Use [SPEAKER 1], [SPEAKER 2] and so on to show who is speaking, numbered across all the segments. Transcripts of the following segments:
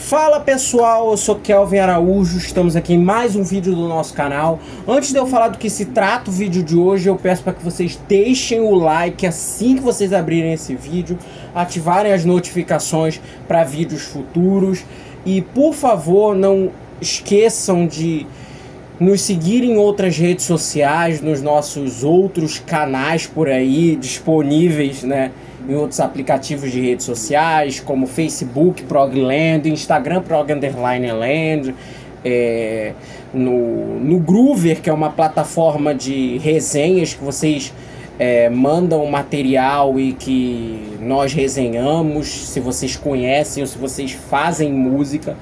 [SPEAKER 1] Fala pessoal, eu sou Kelvin Araújo, estamos aqui em mais um vídeo do nosso canal. Antes de eu falar do que se trata o vídeo de hoje, eu peço para que vocês deixem o like assim que vocês abrirem esse vídeo, ativarem as notificações para vídeos futuros e por favor não esqueçam de nos seguir em outras redes sociais, nos nossos outros canais por aí disponíveis, né? Em outros aplicativos de redes sociais, como Facebook, Progland, Instagram, Prog_Land, no Groover, que é uma plataforma de resenhas que vocês mandam material e que nós resenhamos, se vocês conhecem ou se vocês fazem música.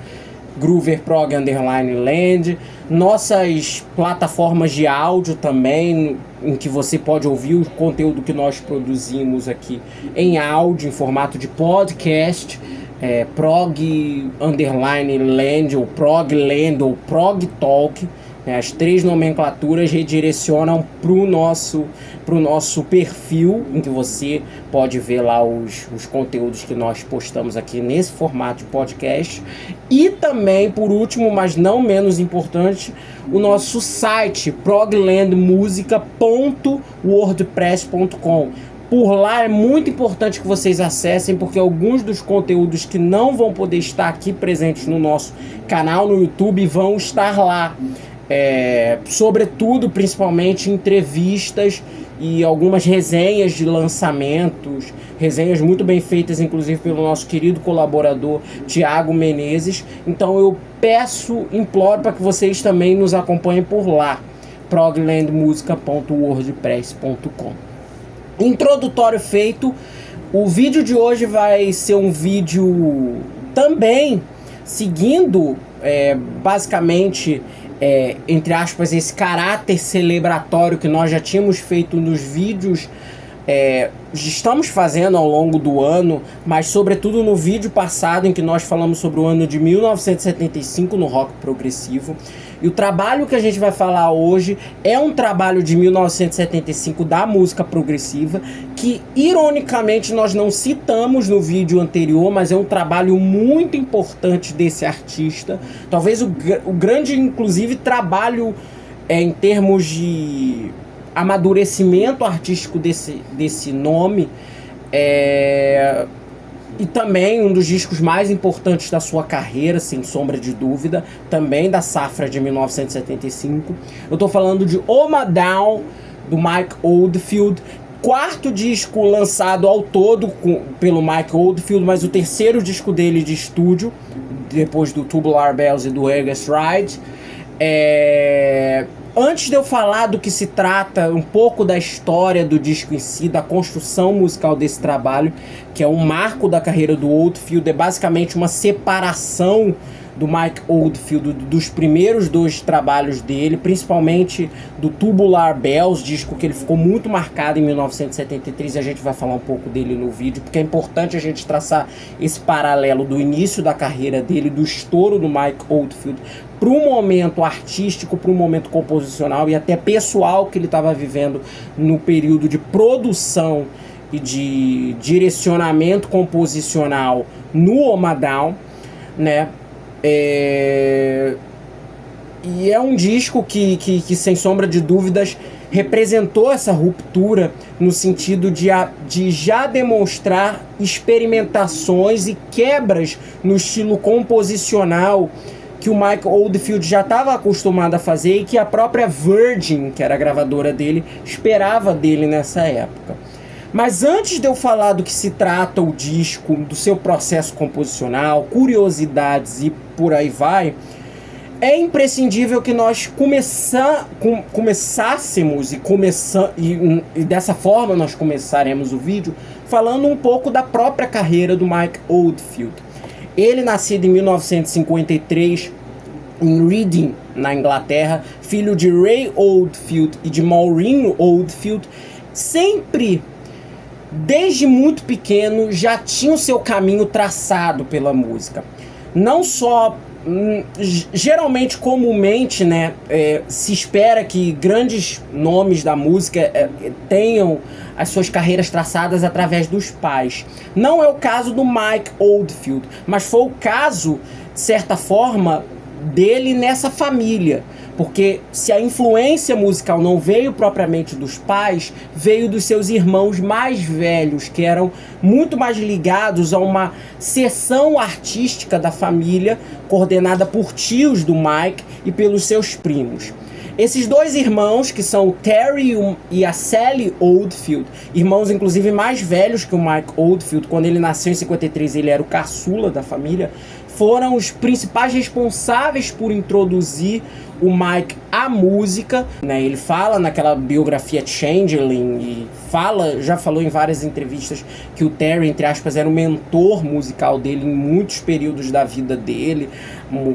[SPEAKER 1] Groover Prog_Land, nossas plataformas de áudio também, em que você pode ouvir o conteúdo que nós produzimos aqui em áudio, em formato de podcast, Prog_Land, ou Progland, ou Prog Talk. As três nomenclaturas redirecionam para o nosso perfil, em que você pode ver lá os conteúdos que nós postamos aqui nesse formato de podcast. E também, por último, mas não menos importante, o nosso site proglandmusica.wordpress.com. Por lá é muito importante que vocês acessem, porque alguns dos conteúdos que não vão poder estar aqui presentes no nosso canal no YouTube vão estar lá. Sobretudo, principalmente, entrevistas e algumas resenhas de lançamentos, resenhas muito bem feitas, inclusive pelo nosso querido colaborador Thiago Menezes. Então eu imploro para que vocês também nos acompanhem por lá, proglandmusica.wordpress.com. Introdutório feito, o vídeo de hoje vai ser um vídeo também seguindo basicamente entre aspas, esse caráter celebratório que nós já tínhamos feito nos vídeos, estamos fazendo ao longo do ano, mas sobretudo no vídeo passado em que nós falamos sobre o ano de 1975 no rock progressivo. E o trabalho que a gente vai falar hoje é um trabalho de 1975 da música progressiva, que ironicamente nós não citamos no vídeo anterior, mas é um trabalho muito importante desse artista. Talvez o grande, inclusive, trabalho em termos de amadurecimento artístico desse nome, e também um dos discos mais importantes da sua carreira, sem sombra de dúvida, também da safra de 1975. Eu tô falando de Oma Down, do Mike Oldfield, quarto disco lançado ao todo pelo Mike Oldfield, mas o terceiro disco dele de estúdio, depois do Tubular Bells e do Aegis Ride. Antes de eu falar do que se trata, um pouco da história do disco em si, da construção musical desse trabalho, que é um marco da carreira do Oldfield, é basicamente uma separação do Mike Oldfield dos primeiros dois trabalhos dele, principalmente do Tubular Bells, disco que ele ficou muito marcado em 1973, e a gente vai falar um pouco dele no vídeo, porque é importante a gente traçar esse paralelo do início da carreira dele, do estouro do Mike Oldfield, para um momento artístico, para um momento composicional e até pessoal que ele estava vivendo no período de produção e de direcionamento composicional no Oma Down, né? E é um disco que sem sombra de dúvidas representou essa ruptura no sentido de já demonstrar experimentações e quebras no estilo composicional que o Mike Oldfield já estava acostumado a fazer e que a própria Virgin, que era a gravadora dele, esperava dele nessa época. Mas antes de eu falar do que se trata o disco, do seu processo composicional, curiosidades e por aí vai, é imprescindível que nós começássemos e dessa forma nós começaremos o vídeo falando um pouco da própria carreira do Mike Oldfield. Ele, nascido em 1953 em Reading, na Inglaterra, filho de Ray Oldfield e de Maureen Oldfield, sempre, desde muito pequeno, já tinha o seu caminho traçado pela música. Não só, geralmente, comumente, né, se espera que grandes nomes da música tenham as suas carreiras traçadas através dos pais. Não é o caso do Mike Oldfield, mas foi o caso de certa forma, dele nessa família. Porque se a influência musical não veio propriamente dos pais, veio dos seus irmãos mais velhos, que eram muito mais ligados a uma seção artística da família, coordenada por tios do Mike e pelos seus primos. Esses dois irmãos, que são o Terry e a Sally Oldfield, irmãos inclusive mais velhos que o Mike Oldfield, quando ele nasceu em 53 ele era o caçula da família, foram os principais responsáveis por introduzir o Mike à música, né? Ele fala naquela biografia Changeling e já falou em várias entrevistas que o Terry, entre aspas, era o mentor musical dele em muitos períodos da vida dele,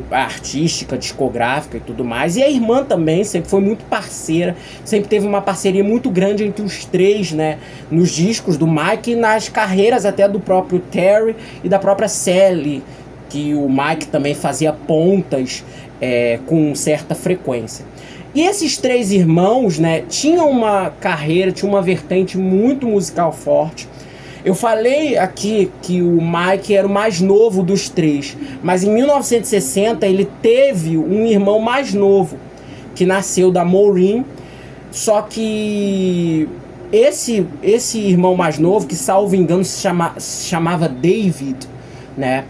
[SPEAKER 1] artística, discográfica e tudo mais. E a irmã também sempre foi muito parceira, sempre teve uma parceria muito grande entre os três, né? Nos discos do Mike e nas carreiras até do próprio Terry e da própria Sally, que o Mike também fazia pontas com certa frequência. E esses três irmãos, né, tinham uma carreira, tinham uma vertente muito musical forte. Eu falei aqui que o Mike era o mais novo dos três, mas em 1960 ele teve um irmão mais novo, que nasceu da Maureen, só que esse irmão mais novo, que salvo engano se chamava David, né,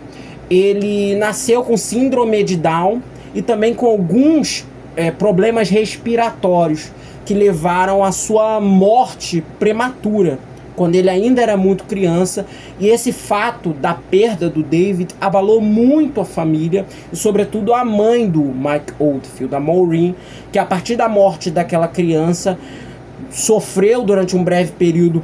[SPEAKER 1] ele nasceu com síndrome de Down e também com alguns problemas respiratórios que levaram à sua morte prematura, quando ele ainda era muito criança. E esse fato da perda do David abalou muito a família e sobretudo a mãe do Mike Oldfield, a Maureen, que a partir da morte daquela criança sofreu durante um breve período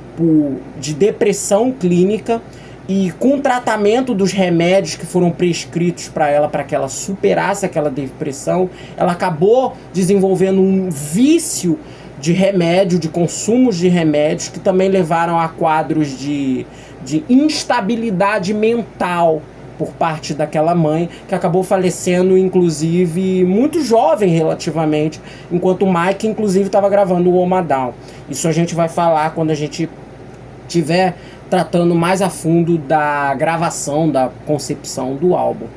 [SPEAKER 1] de depressão clínica. E com o tratamento dos remédios que foram prescritos para que ela superasse aquela depressão, ela acabou desenvolvendo um vício de remédio, de consumos de remédios, que também levaram a quadros de instabilidade mental por parte daquela mãe, que acabou falecendo, inclusive, muito jovem relativamente, enquanto o Mike, inclusive, estava gravando o Oma Down. Isso a gente vai falar quando a gente tiver tratando mais a fundo da gravação, da concepção do álbum.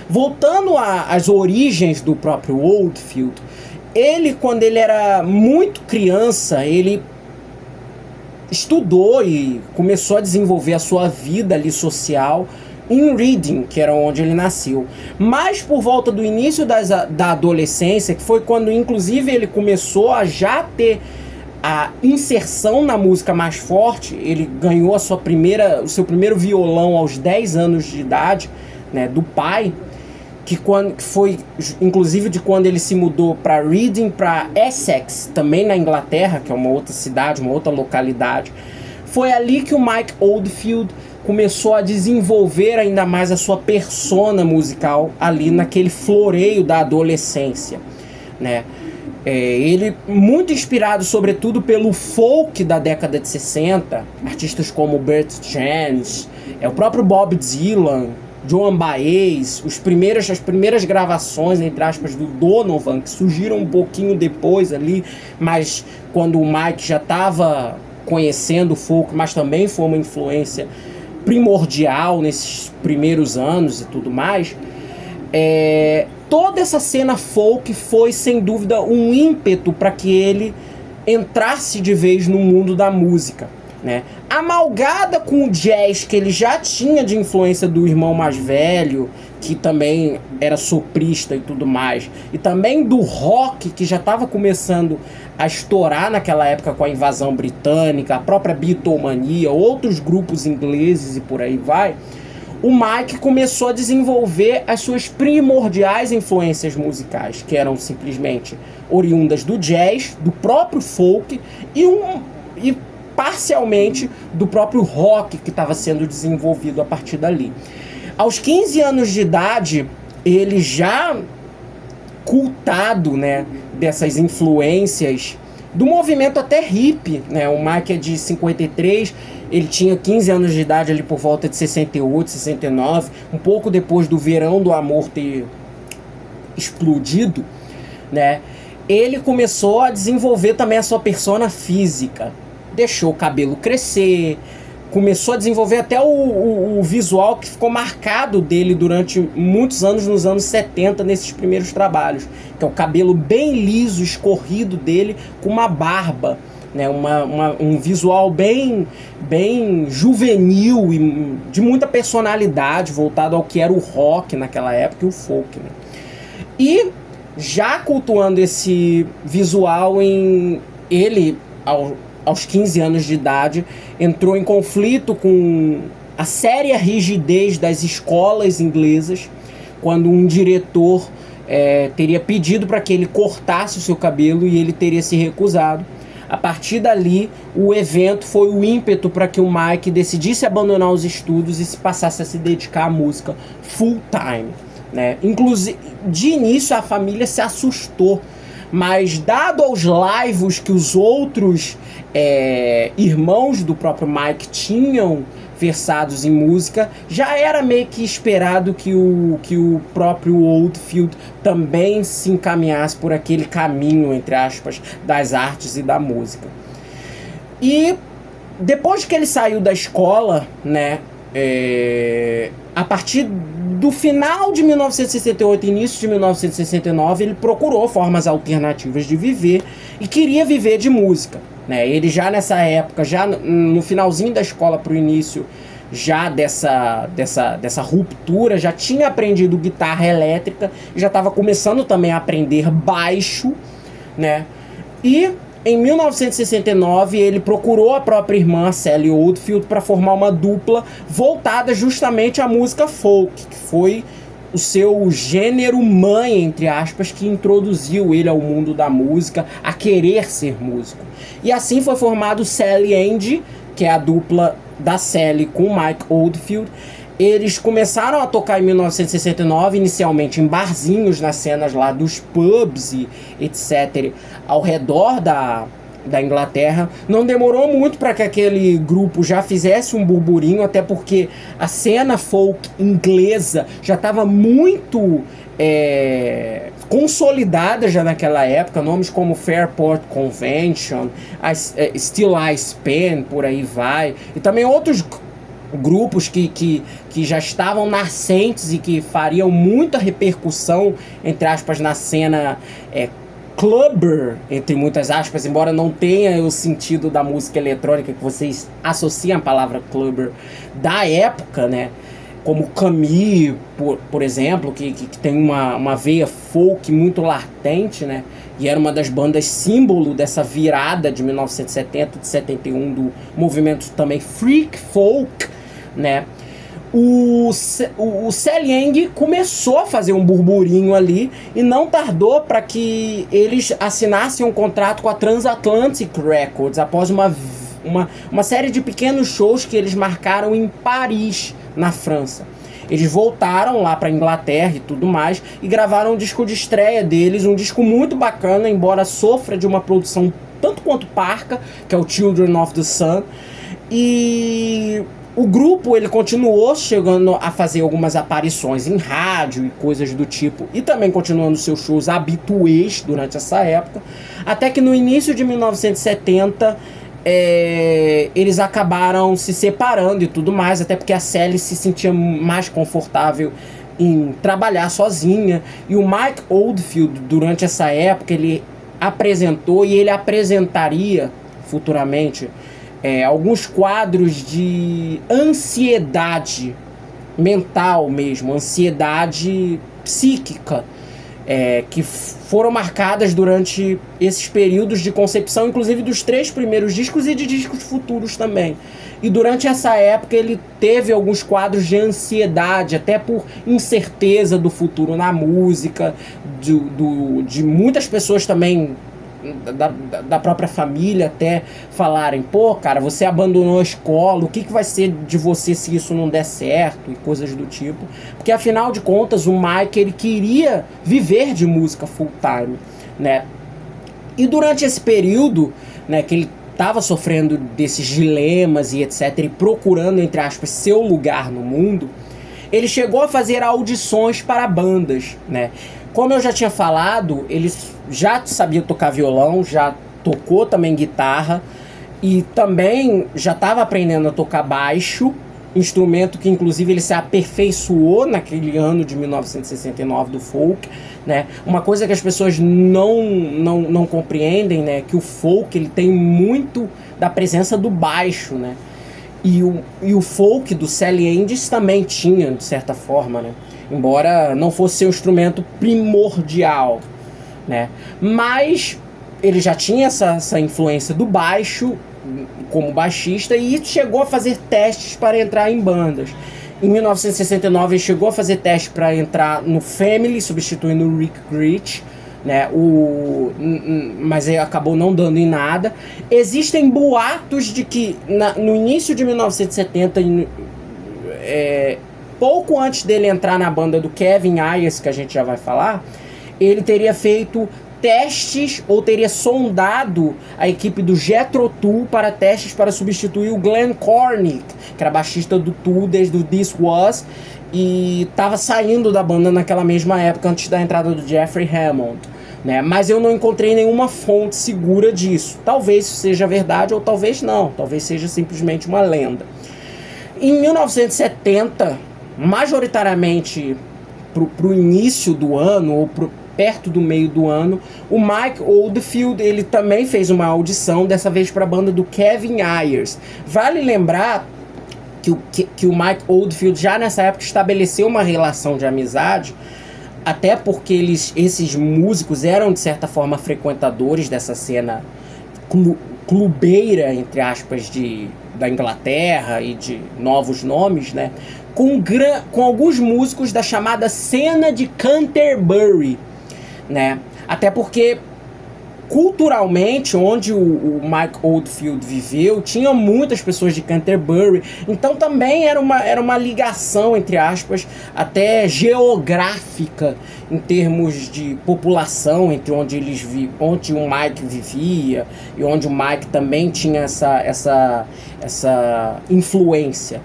[SPEAKER 1] Voltando às origens do próprio Oldfield, ele, quando ele era muito criança, ele estudou e começou a desenvolver a sua vida ali social em Reading, que era onde ele nasceu. Mas por volta do início da adolescência, que foi quando inclusive ele começou a já ter a inserção na música mais forte, ele ganhou o seu primeiro violão aos 10 anos de idade, né, do pai, que foi inclusive de quando ele se mudou para Reading, para Essex, também na Inglaterra, que é uma outra cidade, uma outra localidade. Foi ali que o Mike Oldfield começou a desenvolver ainda mais a sua persona musical, ali naquele floreio da adolescência, né? Ele, muito inspirado sobretudo pelo folk da década de 60, artistas como Bert Jansch, o próprio Bob Dylan, Joan Baez, as primeiras gravações, entre aspas, do Donovan, que surgiram um pouquinho depois ali, mas quando o Mike já estava conhecendo o folk, mas também foi uma influência primordial nesses primeiros anos e tudo mais. Toda essa cena folk foi, sem dúvida, um ímpeto para que ele entrasse de vez no mundo da música, né? Amalgada com o jazz que ele já tinha de influência do irmão mais velho, que também era soprista e tudo mais, e também do rock, que já estava começando a estourar naquela época com a invasão britânica, a própria Beatlemania, outros grupos ingleses e por aí vai. O Mike começou a desenvolver as suas primordiais influências musicais, que eram simplesmente oriundas do jazz, do próprio folk e parcialmente do próprio rock que estava sendo desenvolvido a partir dali. Aos 15 anos de idade, ele já cultado, né, dessas influências do movimento até hippie, né? O Mike é de 53, ele tinha 15 anos de idade ali por volta de 68, 69, um pouco depois do Verão do Amor ter explodido, né? Ele começou a desenvolver também a sua persona física, deixou o cabelo crescer, começou a desenvolver até o visual que ficou marcado dele durante muitos anos, nos anos 70, nesses primeiros trabalhos, que é o cabelo bem liso, escorrido dele, com uma barba, né? Um visual bem juvenil e de muita personalidade, voltado ao que era o rock naquela época e o folk, né? E já cultuando esse visual, ele, aos 15 anos de idade, entrou em conflito com a séria rigidez das escolas inglesas, quando um diretor teria pedido para que ele cortasse o seu cabelo e ele teria se recusado. A partir dali, o evento foi o ímpeto para que o Mike decidisse abandonar os estudos e se passasse a se dedicar à música full time, né? Inclusive, de início, a família se assustou, mas dado aos laivos que os outros irmãos do próprio Mike tinham versados em música, já era meio que esperado que o próprio Oldfield também se encaminhasse por aquele caminho, entre aspas, das artes e da música. E depois que ele saiu da escola, né, a partir do final de 1968 e início de 1969, ele procurou formas alternativas de viver e queria viver de música, né? Ele já nessa época, já no finalzinho da escola para o início já dessa ruptura, já tinha aprendido guitarra elétrica, já estava começando também a aprender baixo, né? E em 1969 ele procurou a própria irmã Sally Oldfield para formar uma dupla voltada justamente à música folk, que foi o seu gênero mãe, entre aspas, que introduziu ele ao mundo da música, a querer ser músico. E assim foi formado Sally Andy, que é a dupla da Sally com o Mike Oldfield. Eles começaram a tocar em 1969, inicialmente em barzinhos, nas cenas lá dos pubs e etc., ao redor da Inglaterra. Não demorou muito para que aquele grupo já fizesse um burburinho, até porque a cena folk inglesa já estava muito consolidada já naquela época. Nomes como Fairport Convention, Still I Span, por aí vai, e também outros grupos que já estavam nascentes e que fariam muita repercussão, entre aspas, na cena clubber, entre muitas aspas, embora não tenha o sentido da música eletrônica que vocês associam a palavra clubber da época, né? Como Camille, por exemplo, que tem uma veia folk muito latente, né? E era uma das bandas símbolo dessa virada de 1970, de 71, do movimento também freak folk, né? O Sally Yang começou a fazer um burburinho ali e não tardou para que eles assinassem um contrato com a Transatlantic Records após uma série de pequenos shows que eles marcaram em Paris, na França. Eles voltaram lá para Inglaterra e tudo mais e gravaram um disco de estreia deles, um disco muito bacana, embora sofra de uma produção tanto quanto parca, que é o Children of the Sun. E o grupo ele continuou chegando a fazer algumas aparições em rádio e coisas do tipo, e também continuando seus shows habituês durante essa época, até que no início de 1970 eles acabaram se separando e tudo mais, até porque a Sally se sentia mais confortável em trabalhar sozinha, e o Mike Oldfield, durante essa época, ele apresentou e ele apresentaria futuramente alguns quadros de ansiedade mental mesmo, ansiedade psíquica, que foram marcadas durante esses períodos de concepção, inclusive dos 3 primeiros discos e de discos futuros também. E durante essa época ele teve alguns quadros de ansiedade, até por incerteza do futuro na música, de muitas pessoas também, da própria família, até falarem: pô, cara, você abandonou a escola, o que vai ser de você se isso não der certo, e coisas do tipo. Porque afinal de contas o Mike, ele queria viver de música full time, né? E durante esse período, né, que ele estava sofrendo desses dilemas e etc, e procurando, entre aspas, seu lugar no mundo, ele chegou a fazer audições para bandas, né? Como eu já tinha falado, ele já sabia tocar violão, já tocou também guitarra, E também já estava aprendendo a tocar baixo, instrumento que inclusive ele se aperfeiçoou naquele ano de 1969 do folk, né? Uma coisa que as pessoas não compreendem, né? Que o folk ele tem muito da presença do baixo, né? E o folk do Sally Andes também tinha, de certa forma, né? Embora não fosse seu instrumento primordial, né? Mas ele já tinha essa influência do baixo como baixista e chegou a fazer testes para entrar em bandas. Em 1969 ele chegou a fazer teste para entrar no Family, substituindo o Rick Grich, né? Mas ele acabou não dando em nada. Existem boatos de que no início de 1970, pouco antes dele entrar na banda do Kevin Ayers, que a gente já vai falar, ele teria feito testes ou teria sondado a equipe do Jethro Tull para testes para substituir o Glenn Cornick, que era baixista do Tull desde o This Was e estava saindo da banda naquela mesma época antes da entrada do Jeffrey Hammond, né? Mas eu não encontrei nenhuma fonte segura disso. Talvez isso seja verdade ou talvez não, talvez seja simplesmente uma lenda. Em 1970, majoritariamente pro início do ano ou perto do meio do ano, o Mike Oldfield ele também fez uma audição, dessa vez para a banda do Kevin Ayers. Vale lembrar que o Mike Oldfield já nessa época estabeleceu uma relação de amizade, até porque esses músicos eram de certa forma frequentadores dessa cena clubeira, entre aspas, da Inglaterra e de novos nomes, né? Com alguns músicos da chamada cena de Canterbury, né? Até porque culturalmente, onde o Mike Oldfield viveu, tinha muitas pessoas de Canterbury, então também era uma ligação, entre aspas, até geográfica em termos de população entre onde onde o Mike vivia e onde o Mike também tinha essa influência,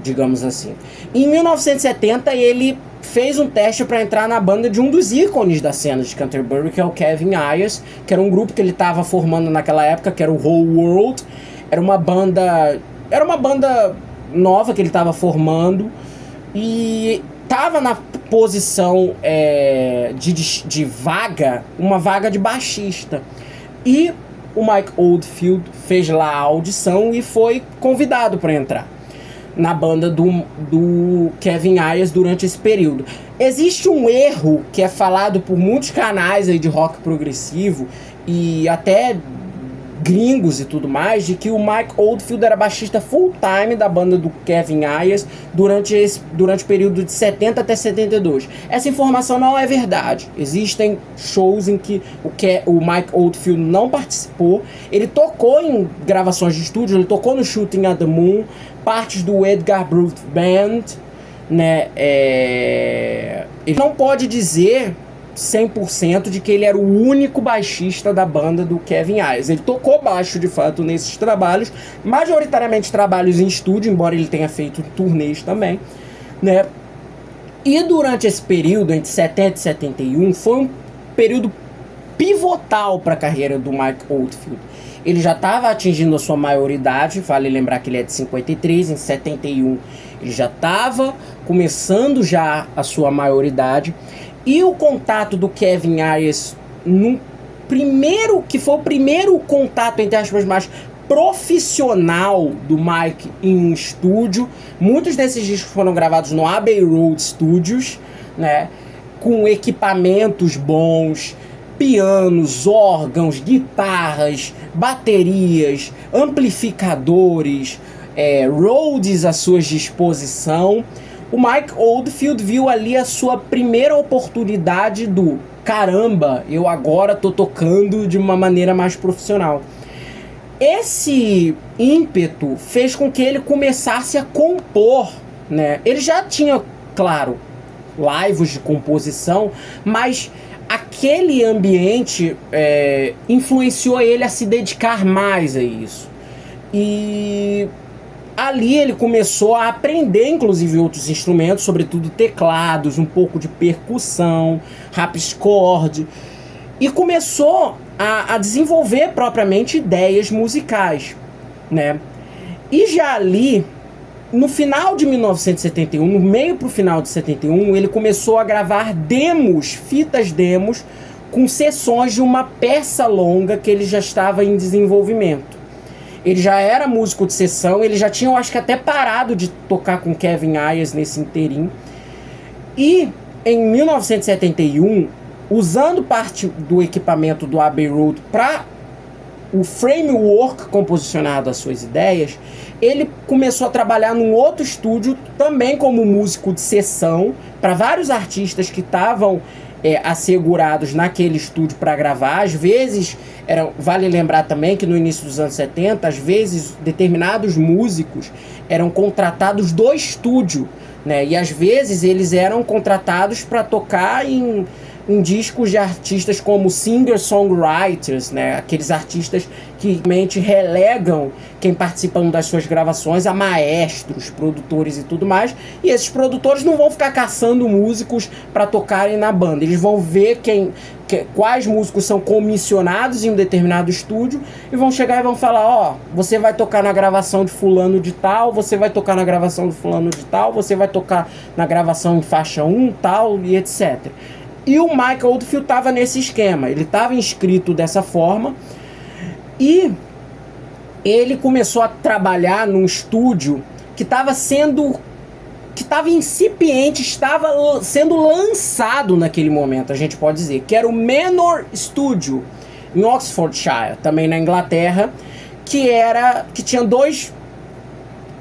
[SPEAKER 1] digamos assim. Em 1970 ele fez um teste para entrar na banda de um dos ícones da cena de Canterbury, que é o Kevin Ayers, que era um grupo que ele estava formando naquela época, que era o Whole World. Era uma banda nova que ele estava formando e estava na posição de vaga, uma vaga de baixista. E o Mike Oldfield fez lá a audição e foi convidado para entrar na banda do Kevin Ayers durante esse período. Existe um erro que é falado por muitos canais aí de rock progressivo e até gringos e tudo mais, de que o Mike Oldfield era baixista full-time da banda do Kevin Ayers durante o período de 70 até 72. Essa informação não é verdade. Existem shows em que o Mike Oldfield não participou. Ele tocou em gravações de estúdio, ele tocou no Shooting at the Moon, partes do Edgar Brut Band, né? Ele não pode dizer 100% de que ele era o único baixista da banda do Kevin Ayers. Ele tocou baixo de fato nesses trabalhos, majoritariamente trabalhos em estúdio, embora ele tenha feito turnês também, né? E durante esse período, entre 70 e 71, foi um período pivotal para a carreira do Mike Oldfield. Ele já estava atingindo a sua maioridade, vale lembrar que ele é de 53, em 71 ele já estava começando já a sua maioridade. E o contato do Kevin Ayers, que foi o primeiro contato, entre aspas, mais profissional do Mike em um estúdio. Muitos desses discos foram gravados no Abbey Road Studios, né, com equipamentos bons, pianos, órgãos, guitarras, baterias, amplificadores, Rhodes à sua disposição. O Mike Oldfield viu ali a sua primeira oportunidade do caramba, eu agora tô tocando de uma maneira mais profissional. Esse ímpeto fez com que ele começasse a compor, né? Ele já tinha, claro, lives de composição, mas aquele ambiente influenciou ele a se dedicar mais a isso. E ali ele começou a aprender, inclusive, outros instrumentos, sobretudo teclados, um pouco de percussão, harpsichord, e começou a desenvolver propriamente ideias musicais. né? E já ali, no final de 1971, no meio pro final de 71, ele começou a gravar demos, fitas demos, com sessões de uma peça longa que ele já estava em desenvolvimento. Ele já era músico de sessão, ele já tinha, eu acho que até parado de tocar com Kevin Ayers nesse interim. E em 1971, usando parte do equipamento do Abbey Road para o framework composicionado das suas ideias, ele começou a trabalhar num outro estúdio, também como músico de sessão, para vários artistas que estavam assegurados naquele estúdio para gravar. Às vezes, vale lembrar também que no início dos anos 70, às vezes determinados músicos eram contratados do estúdio, né? E às vezes eles eram contratados para tocar em discos de artistas como singer-songwriters, né? Aqueles artistas que realmente relegam quem participam das suas gravações a maestros, produtores e tudo mais. E esses produtores não vão ficar caçando músicos para tocarem na banda. Eles vão ver quais músicos são comissionados em um determinado estúdio e vão chegar e vão falar: ó, você vai tocar na gravação de fulano de tal, você vai tocar na gravação de fulano de tal, você vai tocar na gravação em faixa 1, tal, e etc. E o Mike Oldfield estava nesse esquema, ele estava inscrito dessa forma e ele começou a trabalhar num estúdio que estava incipiente, estava sendo lançado naquele momento, a gente pode dizer, que era o Manor Studio, em Oxfordshire, também na Inglaterra, que tinha dois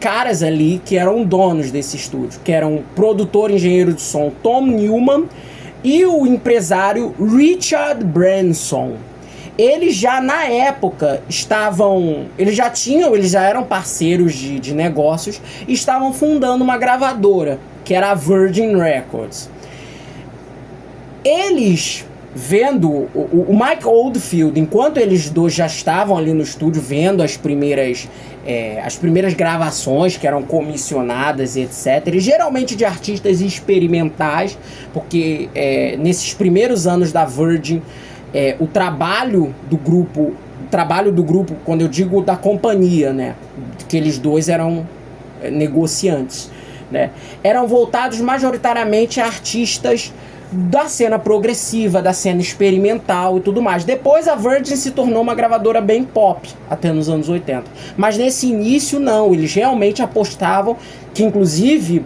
[SPEAKER 1] caras ali que eram donos desse estúdio, que eram o produtor e engenheiro de som Tom Newman e o empresário Richard Branson. Eles já na época eles já eram parceiros de negócios e estavam fundando uma gravadora, que era a Virgin Records. Eles vendo o Mike Oldfield, enquanto eles dois já estavam ali no estúdio vendo as primeiras gravações que eram comissionadas e etc, e geralmente de artistas experimentais, porque nesses primeiros anos da Virgin, o trabalho do grupo, quando eu digo da companhia, né, que eles dois eram negociantes, né, eram voltados majoritariamente a artistas da cena progressiva, da cena experimental e tudo mais. Depois a Virgin se tornou uma gravadora bem pop, até nos anos 80. Mas nesse início não, eles realmente apostavam, que inclusive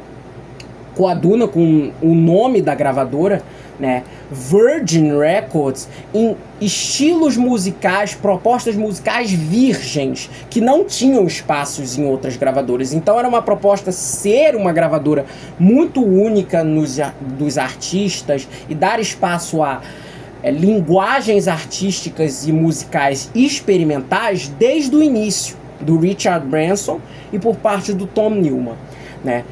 [SPEAKER 1] coaduna com o nome da gravadora, né, Virgin Records, em estilos musicais, propostas musicais virgens, que não tinham espaços em outras gravadoras. Então era uma proposta ser uma gravadora muito única dos artistas e dar espaço a linguagens artísticas e musicais experimentais desde o início, do Richard Branson e por parte do Tom Newman, né?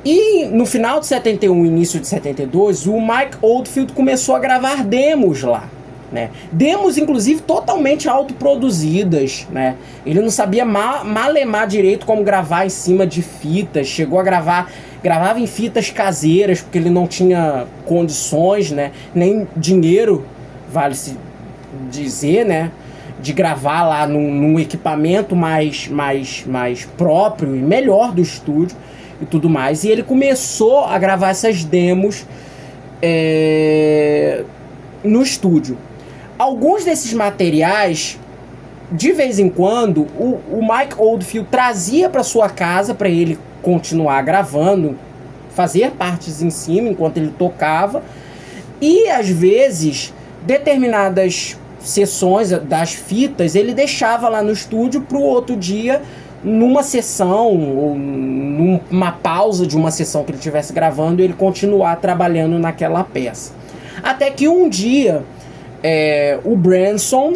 [SPEAKER 1] E no final de 71, início de 72, o Mike Oldfield começou a gravar demos lá, né? Demos, inclusive, totalmente autoproduzidas, né? Ele não sabia malemar direito como gravar em cima de fitas, chegou a gravava em fitas caseiras, porque ele não tinha condições, né? Nem dinheiro, vale-se dizer, né? De gravar lá num equipamento mais próprio e melhor do estúdio e tudo mais. E ele começou a gravar essas demos no estúdio. Alguns desses materiais, de vez em quando, o Mike Oldfield trazia para sua casa para ele continuar gravando, fazer partes em cima enquanto ele tocava. E às vezes, determinadas sessões das fitas ele deixava lá no estúdio para o outro dia, numa sessão ou numa pausa de uma sessão que ele estivesse gravando, ele continuar trabalhando naquela peça. Até que um dia o Branson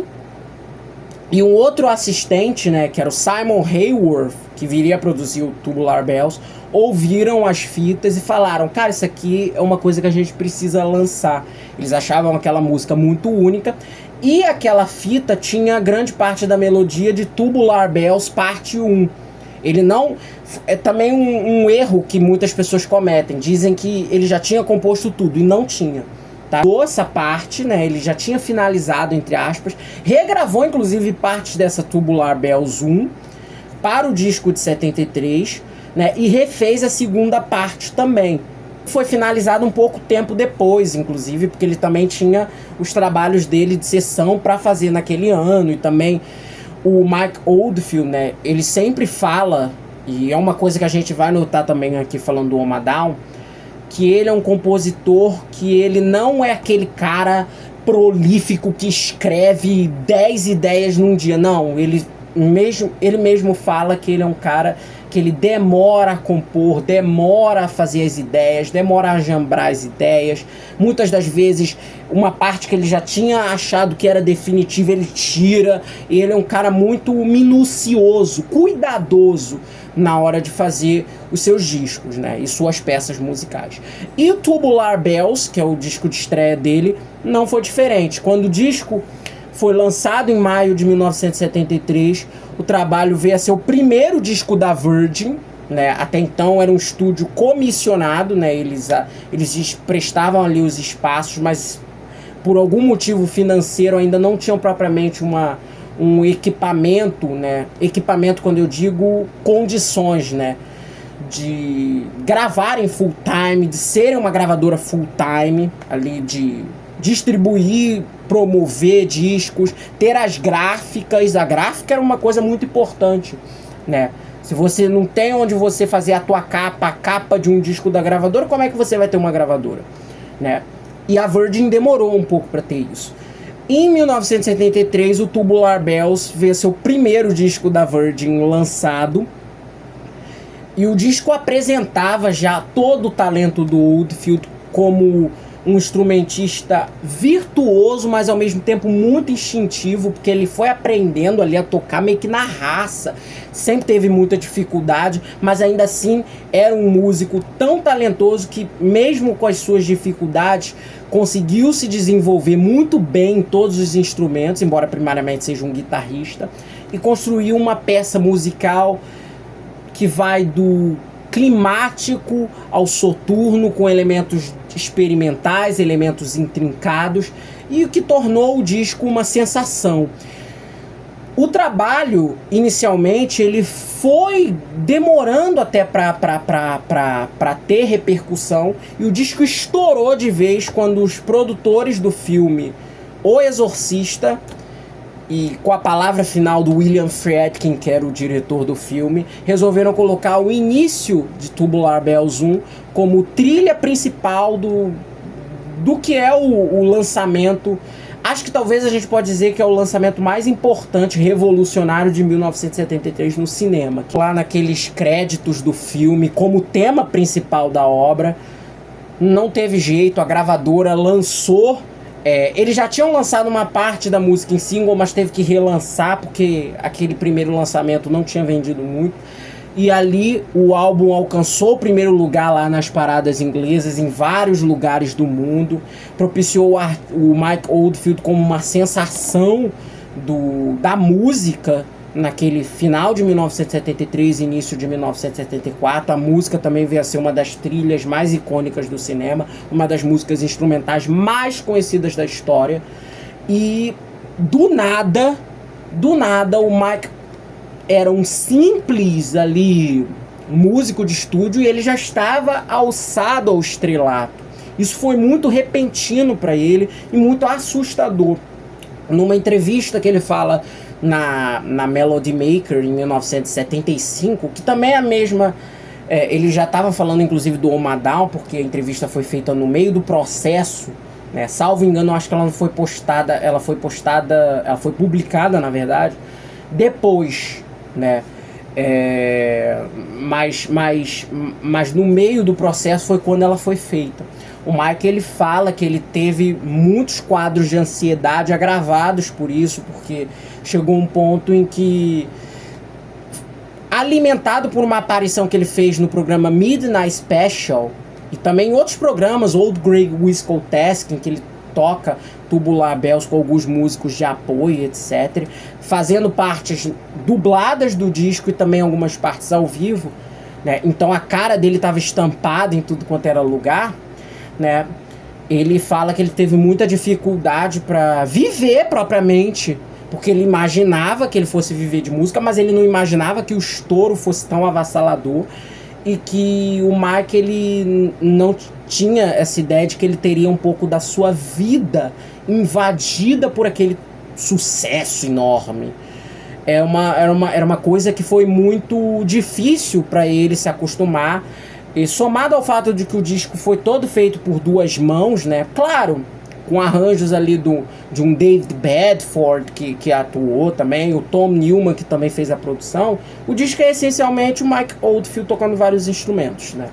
[SPEAKER 1] e um outro assistente, né, que era o Simon Hayworth, que viria a produzir o Tubular Bells, ouviram as fitas e falaram: cara, isso aqui é uma coisa que a gente precisa lançar. Eles achavam aquela música muito única. E aquela fita tinha grande parte da melodia de Tubular Bells parte 1. Ele não... É também um erro que muitas pessoas cometem. Dizem que ele já tinha composto tudo, e não tinha. Tá? Essa parte, né, ele já tinha finalizado, entre aspas. Regravou, inclusive, partes dessa Tubular Bells 1. para o disco de 73, né, e refez a segunda parte também. Foi finalizado um pouco tempo depois, inclusive, porque ele também tinha os trabalhos dele de sessão para fazer naquele ano. E também o Mike Oldfield, né, ele sempre fala, e é uma coisa que a gente vai notar também aqui falando do Oma Down, que ele é um compositor que ele não é aquele cara prolífico que escreve 10 ideias num dia. Não, ele mesmo fala que ele é um cara que ele demora a compor, demora a fazer as ideias, demora a jambrar as ideias. Muitas das vezes, uma parte que ele já tinha achado que era definitiva, ele tira. E ele é um cara muito minucioso, cuidadoso na hora de fazer os seus discos, né, e suas peças musicais. E o Tubular Bells, que é o disco de estreia dele, não foi diferente. Quando o disco foi lançado em maio de 1973, o trabalho veio a ser o primeiro disco da Virgin, né? Até então era um estúdio comissionado, né? Eles prestavam ali os espaços, mas por algum motivo financeiro ainda não tinham propriamente um equipamento, né? Equipamento, quando eu digo condições, né, de gravarem full time, de serem uma gravadora full time, ali de distribuir, promover discos, ter as gráficas. A gráfica era uma coisa muito importante, né? Se você não tem onde você fazer a tua capa, a capa de um disco da gravadora, como é que você vai ter uma gravadora, né? E a Virgin demorou um pouco para ter isso. Em 1973, o Tubular Bells veio seu primeiro disco da Virgin lançado, e o disco apresentava já todo o talento do Oldfield como um instrumentista virtuoso, mas ao mesmo tempo muito instintivo, porque ele foi aprendendo ali a tocar meio que na raça. Sempre teve muita dificuldade, mas ainda assim era um músico tão talentoso que, mesmo com as suas dificuldades, conseguiu se desenvolver muito bem em todos os instrumentos, embora primariamente seja um guitarrista, e construiu uma peça musical que vai do climático ao soturno, com elementos experimentais, elementos intrincados, e o que tornou o disco uma sensação. O trabalho, inicialmente, ele foi demorando até para ter repercussão, e o disco estourou de vez quando os produtores do filme O Exorcista, e com a palavra final do William Friedkin, que era o diretor do filme, resolveram colocar o início de Tubular Bells 1 como trilha principal do que é o lançamento. Acho que talvez a gente pode dizer que é o lançamento mais importante, revolucionário de 1973 no cinema. Lá naqueles créditos do filme, como tema principal da obra, não teve jeito, a gravadora lançou. Eles já tinham lançado uma parte da música em single, mas teve que relançar porque aquele primeiro lançamento não tinha vendido muito. E ali o álbum alcançou o primeiro lugar lá nas paradas inglesas em vários lugares do mundo. Propiciou o Mike Oldfield como uma sensação da música naquele final de 1973 e início de 1974. A música também veio a ser uma das trilhas mais icônicas do cinema, uma das músicas instrumentais mais conhecidas da história. E do nada, o Mike era um simples ali músico de estúdio e ele já estava alçado ao estrelato. Isso foi muito repentino para ele e muito assustador. Numa entrevista que ele fala na Melody Maker em 1975, que também é a mesma, ele já estava falando inclusive do Oma Down, porque a entrevista foi feita no meio do processo, né? Salvo engano, acho que ela não foi postada, ela foi publicada, na verdade, depois, né? Mas no meio do processo foi quando ela foi feita. O Mike, ele fala que ele teve muitos quadros de ansiedade agravados por isso, porque chegou um ponto em que, alimentado por uma aparição que ele fez no programa Midnight Special e também em outros programas, Old Grey Whistle Task, em que ele toca Tubular Bells com alguns músicos de apoio, etc., fazendo partes dubladas do disco e também algumas partes ao vivo, né? Então a cara dele estava estampada em tudo quanto era lugar, né? Ele fala que ele teve muita dificuldade para viver propriamente porque ele imaginava que ele fosse viver de música, mas ele não imaginava que o estouro fosse tão avassalador e que o Mike, ele não tinha essa ideia de que ele teria um pouco da sua vida invadida por aquele sucesso enorme. Era uma coisa que foi muito difícil para ele se acostumar, e somado ao fato de que o disco foi todo feito por duas mãos, né? Claro, com arranjos ali de um David Bedford, que atuou também, o Tom Newman, que também fez a produção. O disco é essencialmente o Mike Oldfield tocando vários instrumentos, né?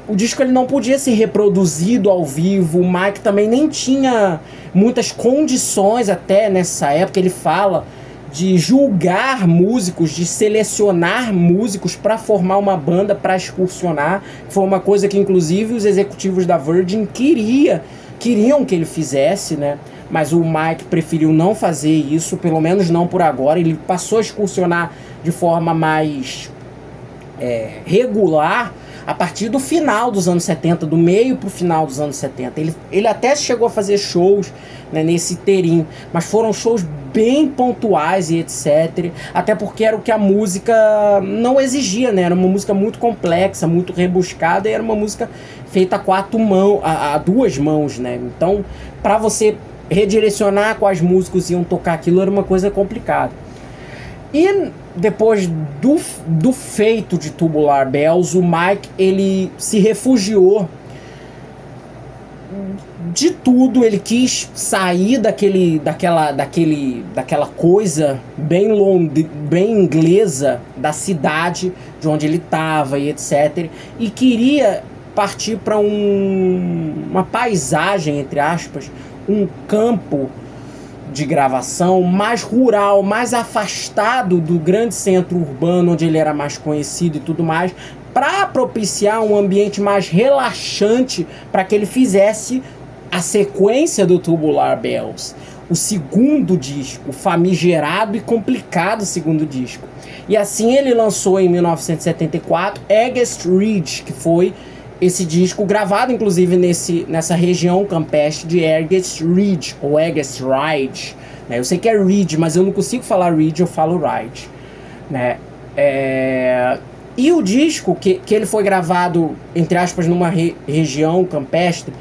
[SPEAKER 1] O disco ele não podia ser reproduzido ao vivo, o Mike também nem tinha muitas condições até nessa época. Ele fala de julgar músicos, de selecionar músicos para formar uma banda, para excursionar. Foi uma coisa que inclusive os executivos da Virgin queriam que ele fizesse, né? Mas o Mike preferiu não fazer isso, pelo menos não por agora. Ele passou a excursionar de forma mais regular a partir do final dos anos 70, do meio pro final dos anos 70. Ele até chegou a fazer shows, né, nesse inteirinho, mas foram shows bem pontuais e etc. Até porque era o que a música não exigia, né? Era uma música muito complexa, muito rebuscada, e era uma música feita a duas mãos, né? Então, para você redirecionar quais músicos iam tocar aquilo era uma coisa complicada. E depois do feito de Tubular Bells, o Mike, ele se refugiou de tudo. Ele quis sair daquela coisa bem inglesa da cidade de onde ele estava e etc. E queria partir para uma paisagem, entre aspas, um campo de gravação mais rural, mais afastado do grande centro urbano onde ele era mais conhecido e tudo mais, para propiciar um ambiente mais relaxante para que ele fizesse a sequência do Tubular Bells, o segundo disco, o famigerado e complicado segundo disco. E assim ele lançou em 1974 Agassi Ridge, que foi esse disco gravado inclusive nessa região campestre de Agassi Ridge, ou Agassi Ridge, né? Eu sei que é Ridge, mas eu não consigo falar Ridge, eu falo Ridge, né? E o disco, que ele foi gravado, entre aspas, numa região campestre,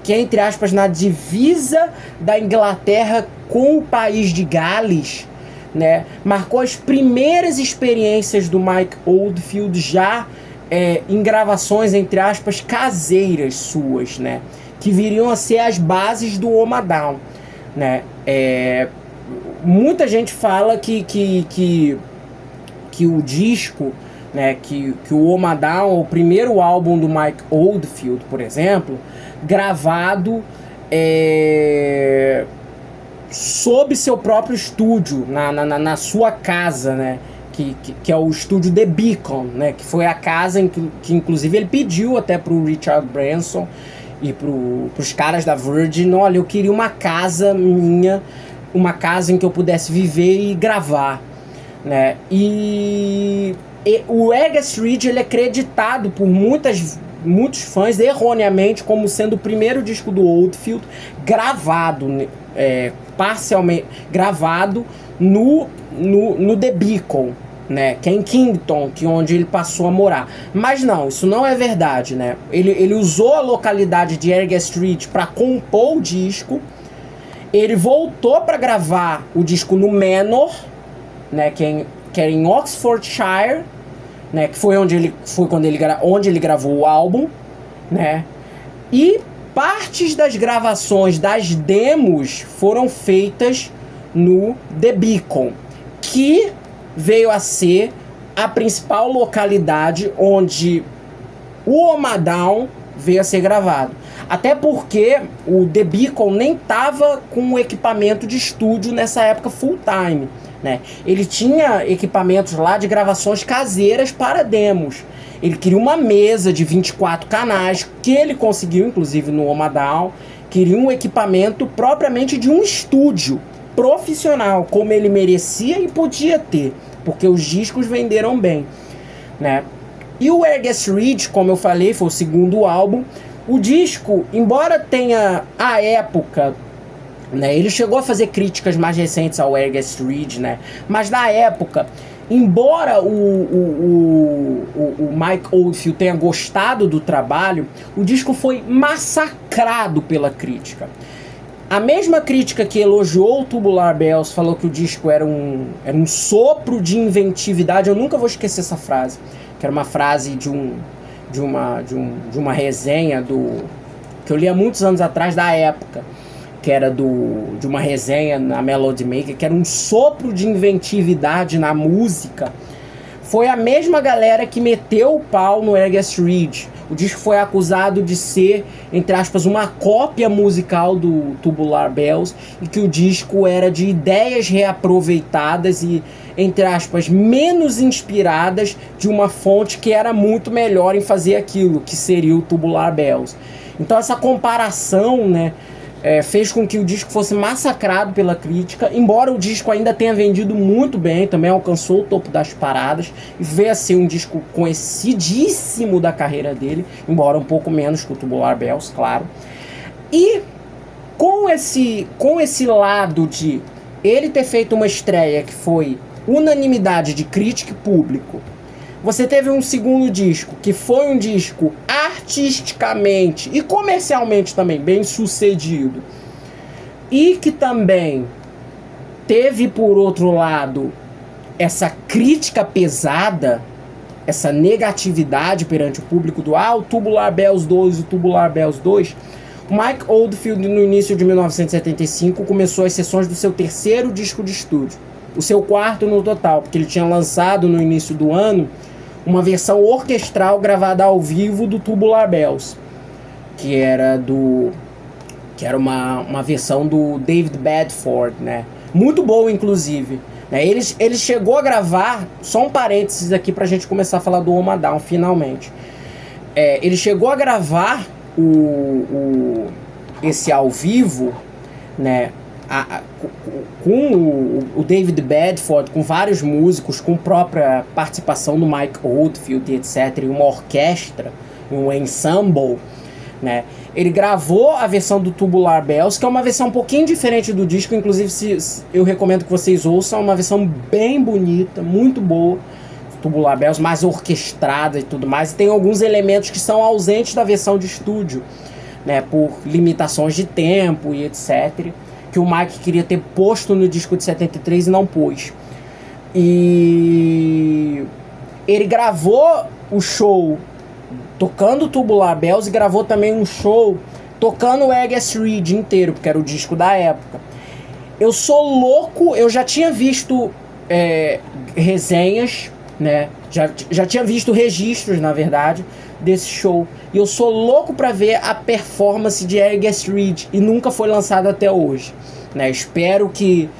[SPEAKER 1] que é, entre aspas, na divisa da Inglaterra com o país de Gales, né? Marcou as primeiras experiências do Mike Oldfield já em gravações, entre aspas, caseiras suas, né? Que viriam a ser as bases do Oma Down, né? Muita gente fala que o disco, né, que o Oma Down, o primeiro álbum do Mike Oldfield, por exemplo, gravado sob seu próprio estúdio, na sua casa, né? Que é o estúdio The Beacon, né? Que foi a casa que inclusive ele pediu até pro Richard Branson e pros caras da Virgin: olha, eu queria uma casa minha, uma casa em que eu pudesse viver e gravar, né? E o Agassi Ridge, ele é creditado por muitos fãs erroneamente como sendo o primeiro disco do Oldfield gravado, parcialmente gravado no The Beacon, né, que é em Kington, onde ele passou a morar. Mas não, isso não é verdade, né? Ele usou a localidade de Agassi Ridge para compor o disco. Ele voltou para gravar o disco no Manor, né, que era em Oxfordshire, né, que foi onde ele gravou o álbum, né? E partes das gravações das demos foram feitas no The Beacon, que veio a ser a principal localidade onde o Oma Down veio a ser gravado. Até porque o The Beacon nem estava com equipamento de estúdio nessa época full time, né? Ele tinha equipamentos lá de gravações caseiras para demos. Ele queria uma mesa de 24 canais, que ele conseguiu inclusive no Oma Down. Queria um equipamento propriamente de um estúdio profissional, como ele merecia e podia ter, porque os discos venderam bem, né? E o Agassi Ridge, como eu falei, foi o segundo álbum. O disco, embora tenha à época né? Ele chegou a fazer críticas mais recentes ao August Reed, né? Mas na época, embora o Mike Oldfield tenha gostado do trabalho, o disco foi massacrado pela crítica. A mesma crítica que elogiou o Tubular Bells falou que o disco era um sopro de inventividade. Eu nunca vou esquecer essa frase, que era uma frase de uma resenha que eu li há muitos anos atrás, da época, que era de uma resenha na Melody Maker, que era um sopro de inventividade na música. Foi a mesma galera que meteu o pau no August Reed. O disco foi acusado de ser, entre aspas, uma cópia musical do Tubular Bells, e que o disco era de ideias reaproveitadas e, entre aspas, menos inspiradas de uma fonte que era muito melhor em fazer aquilo, que seria o Tubular Bells. Então essa comparação, né, fez com que o disco fosse massacrado pela crítica, embora o disco ainda tenha vendido muito bem, também alcançou o topo das paradas, e veio a ser um disco conhecidíssimo da carreira dele, embora um pouco menos que o Tubular Bells, claro. E com esse lado de ele ter feito uma estreia que foi unanimidade de crítica e público, você teve um segundo disco, que foi um disco artisticamente e comercialmente também bem sucedido, e que também teve, por outro lado, essa crítica pesada, essa negatividade perante o público do o Tubular Bells 2 e o Tubular Bells 2, o Mike Oldfield, no início de 1975, começou as sessões do seu terceiro disco de estúdio, o seu quarto no total, porque ele tinha lançado no início do ano uma versão orquestral gravada ao vivo do Tubular Bells, que era uma versão do David Bedford, né? Muito boa, inclusive. Ele chegou a gravar, só um parênteses aqui pra gente começar a falar do Oma Down, finalmente. Ele chegou a gravar esse ao vivo, né? Com o David Bedford, com vários músicos, com própria participação do Mike Oldfield, etc., e uma orquestra, um ensemble, né? Ele gravou a versão do Tubular Bells, que é uma versão um pouquinho diferente do disco, inclusive eu recomendo que vocês ouçam, uma versão bem bonita, muito boa, Tubular Bells, mais orquestrada e tudo mais, e tem alguns elementos que são ausentes da versão de estúdio, né, por limitações de tempo e etc., que o Mike queria ter posto no disco de 73 e não pôs. E ele gravou o show tocando Tubular Bells e gravou também um show tocando o August Reed inteiro, porque era o disco da época. Eu sou louco, eu já tinha visto resenhas, né? Já tinha visto registros, na verdade, desse show. E eu sou louco pra ver a performance de August Reed, e nunca foi lançada até hoje, né? Espero que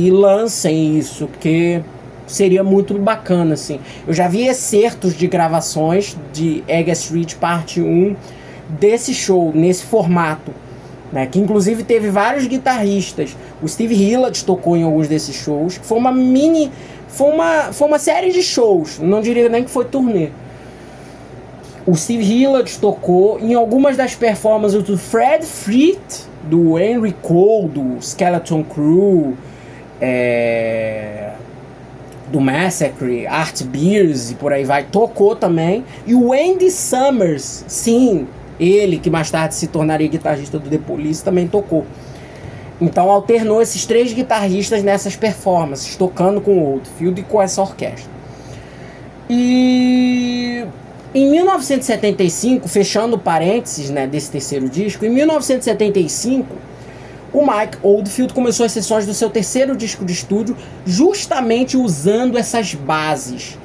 [SPEAKER 1] lancem isso, porque seria muito bacana, assim. Eu já vi excertos de gravações de August Reed parte 1 desse show, nesse formato, né? Que inclusive teve vários guitarristas. O Steve Hillard tocou em alguns desses shows, que foi uma série de shows, não diria nem que foi turnê. O Steve Hillard tocou em algumas das performances do Fred Frith, do Henry Cole, do Skeleton Crew, do Massacre, Art Beers e por aí vai, tocou também. E o Andy Summers, sim, ele que mais tarde se tornaria guitarrista do The Police, também tocou. Então alternou esses três guitarristas nessas performances, tocando com o Oldfield e com essa orquestra. E em 1975, fechando parênteses, né, desse terceiro disco, em 1975, o Mike Oldfield começou as sessões do seu terceiro disco de estúdio justamente usando essas bases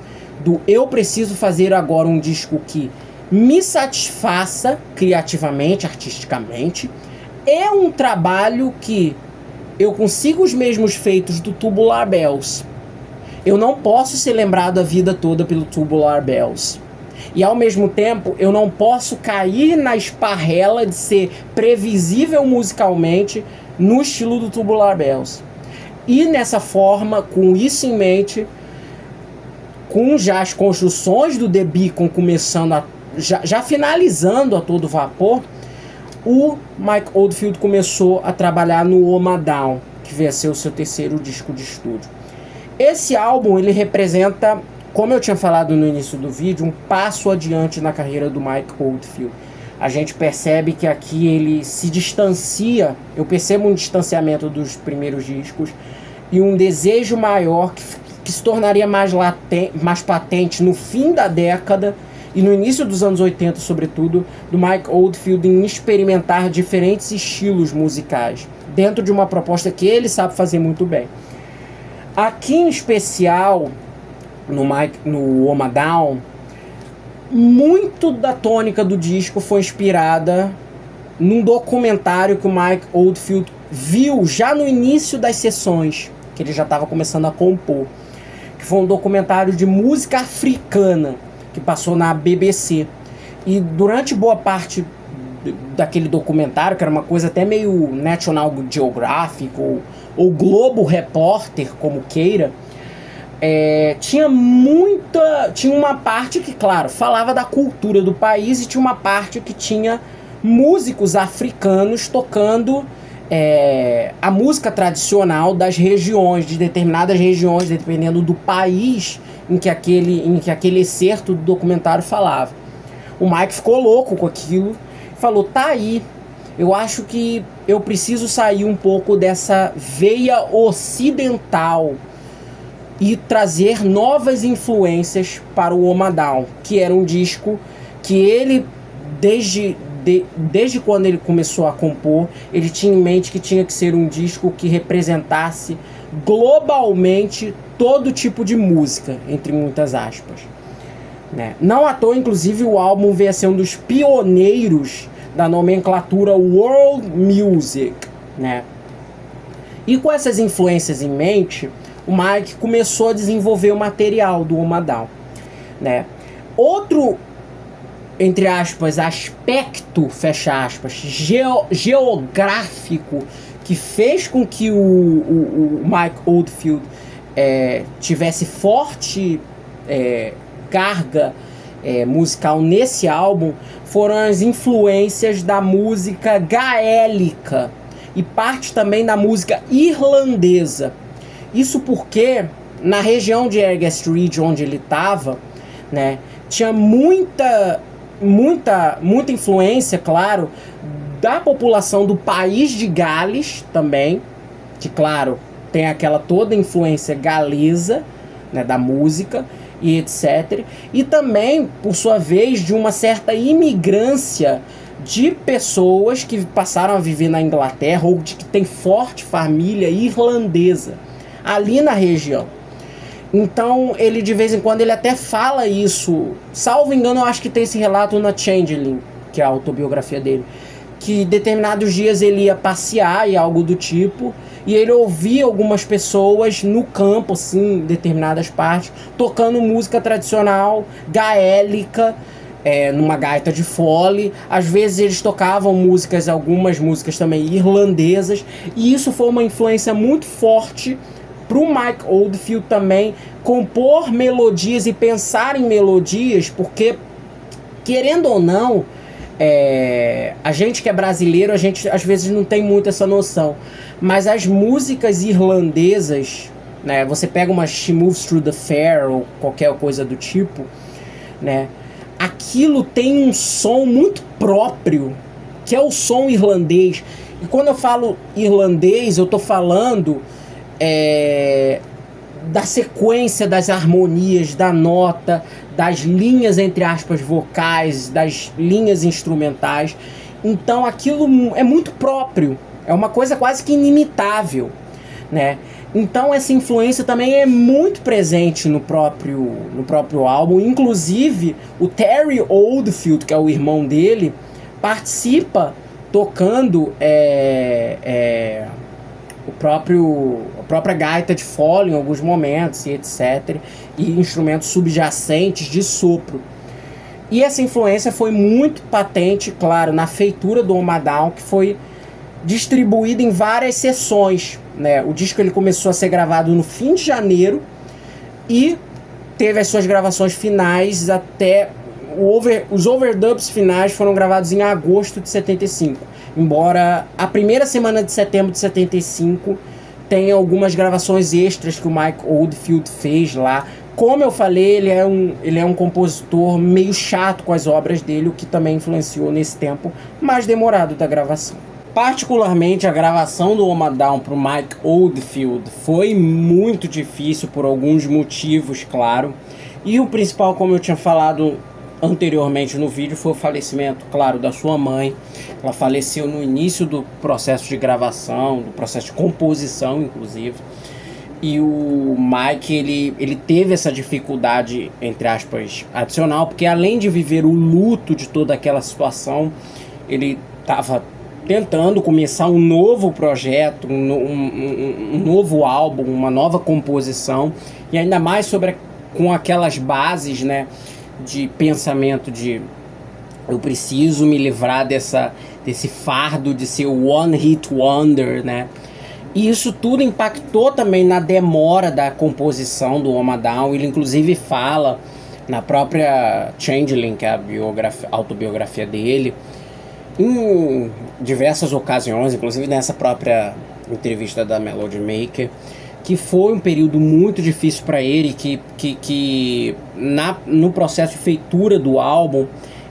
[SPEAKER 1] do eu preciso fazer agora um disco que me satisfaça criativamente, artisticamente. É um trabalho que eu consigo os mesmos feitos do Tubular Bells. Eu não posso ser lembrado a vida toda pelo Tubular Bells. E ao mesmo tempo, eu não posso cair na esparrela de ser previsível musicalmente no estilo do Tubular Bells. E nessa forma, com isso em mente, com já as construções do The Beacon começando já finalizando a todo vapor, o Mike Oldfield começou a trabalhar no Oma Down, que veio a ser o seu terceiro disco de estúdio. Esse álbum, ele representa, como eu tinha falado no início do vídeo, um passo adiante na carreira do Mike Oldfield. A gente percebe que aqui ele se distancia, eu percebo um distanciamento dos primeiros discos e um desejo maior que se tornaria mais patente no fim da década e no início dos anos 80, sobretudo, do Mike Oldfield em experimentar diferentes estilos musicais, dentro de uma proposta que ele sabe fazer muito bem. Aqui em especial, no Oma Down, muito da tônica do disco foi inspirada num documentário que o Mike Oldfield viu já no início das sessões, que ele já estava começando a compor, que foi um documentário de música africana, que passou na BBC. E durante boa parte daquele documentário, que era uma coisa até meio National Geographic ou Globo Repórter, como queira, tinha uma parte que, claro, falava da cultura do país, e tinha uma parte que tinha músicos africanos tocando a música tradicional das regiões, de determinadas regiões, dependendo do país em que aquele excerto do documentário falava. O Mike ficou louco com aquilo, falou, tá aí, eu acho que eu preciso sair um pouco dessa veia ocidental e trazer novas influências para o Oma Down, que era um disco que ele, desde quando ele começou a compor, ele tinha em mente que tinha que ser um disco que representasse globalmente todo tipo de música, entre muitas aspas. Né? Não à toa, inclusive, o álbum veio a ser um dos pioneiros da nomenclatura World Music. Né? E com essas influências em mente, o Mike começou a desenvolver o material do Oma Down. Né? Outro, entre aspas, aspecto, fecha aspas, geográfico que fez com que o Mike Oldfield tivesse forte carga musical nesse álbum foram as influências da música gaélica e parte também da música irlandesa. Isso porque na região de Ergast Ridge, onde ele estava, né, tinha muita influência, claro, da população do país de Gales também, que, claro, tem aquela toda influência galesa, né, da música e etc. E também, por sua vez, de uma certa imigrância de pessoas que passaram a viver na Inglaterra ou de que tem forte família irlandesa ali na região. Então, ele de vez em quando ele até fala isso. Salvo engano, eu acho que tem esse relato na Changeling, que é a autobiografia dele, que determinados dias ele ia passear e algo do tipo, e ele ouvia algumas pessoas no campo, assim, em determinadas partes, tocando música tradicional gaélica, numa gaita de fole. Às vezes eles tocavam algumas músicas também irlandesas, e isso foi uma influência muito forte pro Mike Oldfield também compor melodias e pensar em melodias, porque, querendo ou não, a gente que é brasileiro, a gente às vezes não tem muito essa noção, mas as músicas irlandesas, né, você pega uma She Moves Through the Fair ou qualquer coisa do tipo, né, aquilo tem um som muito próprio, que é o som irlandês. E quando eu falo irlandês, eu tô falando da sequência das harmonias, da nota, das linhas, entre aspas, vocais, das linhas instrumentais. Então aquilo é muito próprio, é uma coisa quase que inimitável, né? Então essa influência também é muito presente no próprio álbum. Inclusive o Terry Oldfield, que é o irmão dele, participa tocando a própria gaita de fole em alguns momentos e etc, e instrumentos subjacentes de sopro. E essa influência foi muito patente, claro, na feitura do Oma Down, que foi distribuída em várias sessões, né? O disco ele começou a ser gravado no fim de janeiro e teve as suas gravações finais até os overdubs finais foram gravados em agosto de 75, embora a primeira semana de setembro de 75 tenha algumas gravações extras que o Mike Oldfield fez lá. Como eu falei, ele é um compositor meio chato com as obras dele, o que também influenciou nesse tempo mais demorado da gravação. Particularmente, a gravação do Oma Down para o Mike Oldfield foi muito difícil por alguns motivos, claro. E o principal, como eu tinha falado anteriormente no vídeo, foi o falecimento, claro, da sua mãe. Ela faleceu no início do processo de gravação, do processo de composição, inclusive. E o Mike, ele teve essa dificuldade, entre aspas, adicional, porque além de viver o luto de toda aquela situação, ele estava tentando começar um novo projeto, um novo álbum, uma nova composição, e ainda mais com aquelas bases, né, de pensamento de eu preciso me livrar desse fardo de ser o One Hit Wonder, né? E isso tudo impactou também na demora da composição do Oma Down. Ele inclusive fala na própria Changeling, que é a autobiografia dele, em diversas ocasiões, inclusive nessa própria entrevista da Melody Maker, que foi um período muito difícil para ele, que no processo de feitura do álbum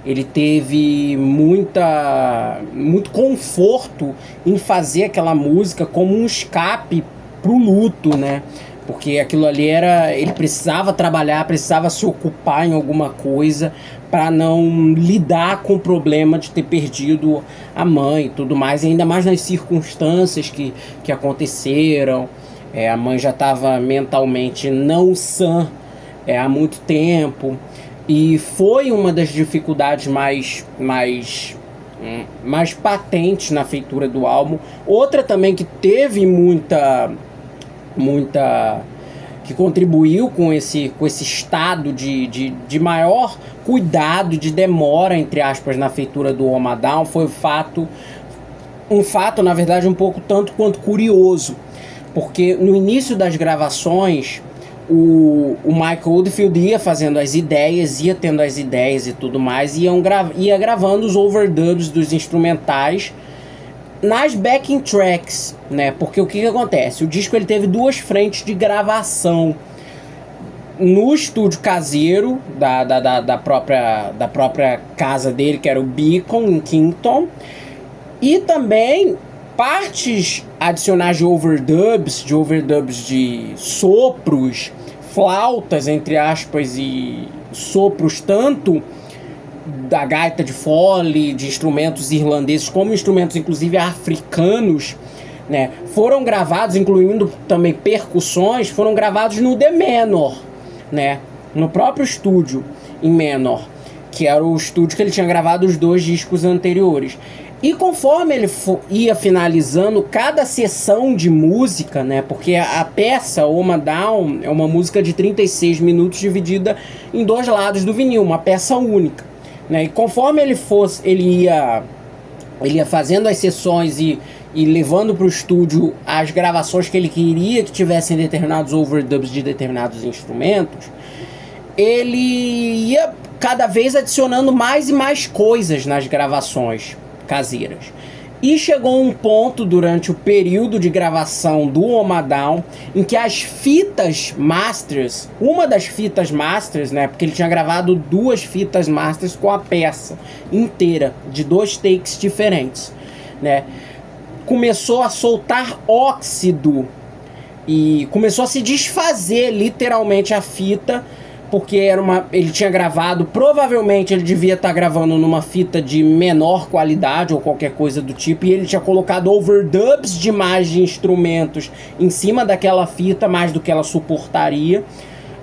[SPEAKER 1] ele teve muito conforto em fazer aquela música como um escape pro luto, né? Porque aquilo ali ele precisava trabalhar, precisava se ocupar em alguma coisa para não lidar com o problema de ter perdido a mãe e tudo mais, e ainda mais nas circunstâncias que aconteceram. A mãe já estava mentalmente não sã há muito tempo, e foi uma das dificuldades mais patentes na feitura do álbum. Outra também que teve que contribuiu com esse estado de maior cuidado, de demora, entre aspas, na feitura do Oma Down, foi um fato, na verdade, um pouco tanto quanto curioso, porque no início das gravações o Mike Oldfield ia fazendo as ideias, ia tendo as ideias e tudo mais, ia gravando os overdubs dos instrumentais nas backing tracks, né? Porque o que acontece? O disco ele teve duas frentes de gravação. No estúdio caseiro da própria casa dele, que era o Beacon, em Kingston, e também partes adicionais de overdubs de sopros, flautas, entre aspas, e sopros tanto da gaita de fole, de instrumentos irlandeses, como instrumentos inclusive africanos, né, foram gravados, incluindo também percussões, foram gravados no D menor, né, no próprio estúdio em menor, que era o estúdio que ele tinha gravado os dois discos anteriores. E conforme ele ia finalizando cada sessão de música, né, porque a peça Oma Down é uma música de 36 minutos dividida em dois lados do vinil, uma peça única, né, e conforme ele ia fazendo as sessões e levando para o estúdio as gravações que ele queria que tivessem determinados overdubs de determinados instrumentos, ele ia cada vez adicionando mais e mais coisas nas gravações caseiras. E chegou um ponto durante o período de gravação do Oma Down em que as fitas masters, uma das fitas masters, né, porque ele tinha gravado duas fitas masters com a peça inteira, de dois takes diferentes, né, começou a soltar óxido e começou a se desfazer literalmente a fita, porque ele tinha gravado, provavelmente ele devia estar gravando numa fita de menor qualidade ou qualquer coisa do tipo, e ele tinha colocado overdubs demais de instrumentos em cima daquela fita, mais do que ela suportaria,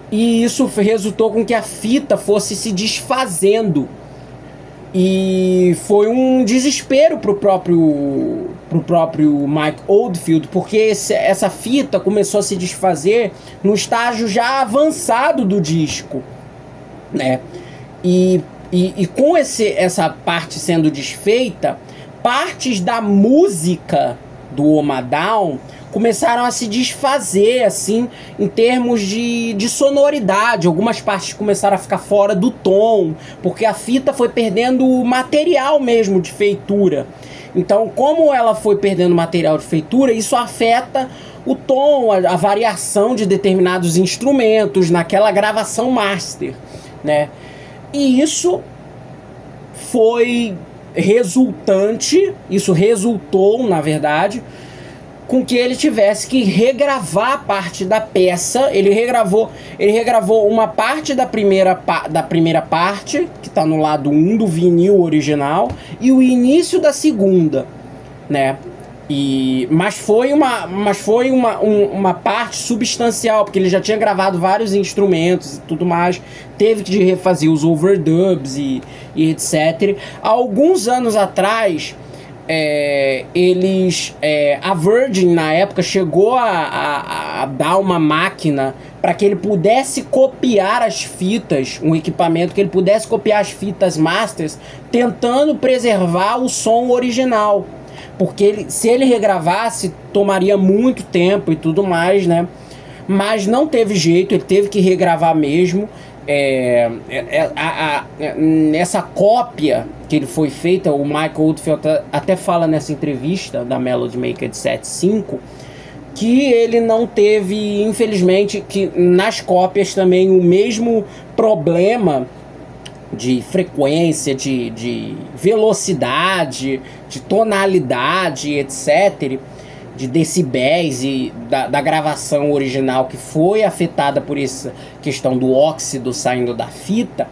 [SPEAKER 1] e isso resultou com que a fita fosse se desfazendo, e foi um desespero pro próprio Mike Oldfield, porque essa fita começou a se desfazer no estágio já avançado do disco, né? E com essa parte sendo desfeita, partes da música do Oma Down começaram a se desfazer, assim, em termos de sonoridade. Algumas partes começaram a ficar fora do tom, porque a fita foi perdendo o material mesmo de feitura. Então, como ela foi perdendo material de feitura, isso afeta o tom, a variação de determinados instrumentos naquela gravação master, né? E isso resultou, na verdade, com que ele tivesse que regravar parte da peça. Ele regravou uma parte da primeira parte, que está no lado 1 do vinil original, e o início da segunda, né? Mas foi uma parte substancial, porque ele já tinha gravado vários instrumentos e tudo mais, teve que refazer os overdubs e etc. Há alguns anos atrás, a Virgin na época chegou a dar uma máquina para que ele pudesse copiar as fitas, um equipamento que ele pudesse copiar as fitas masters, tentando preservar o som original. Porque se ele regravasse, tomaria muito tempo e tudo mais, né? Mas não teve jeito, ele teve que regravar mesmo. Nessa cópia que ele foi feita, o Mike Oldfield até fala nessa entrevista da Melody Maker de 7.5 que ele não teve, infelizmente, que nas cópias também o mesmo problema de frequência, de velocidade, de tonalidade, etc., de decibéis e da gravação original, que foi afetada por essa questão do óxido saindo da fita,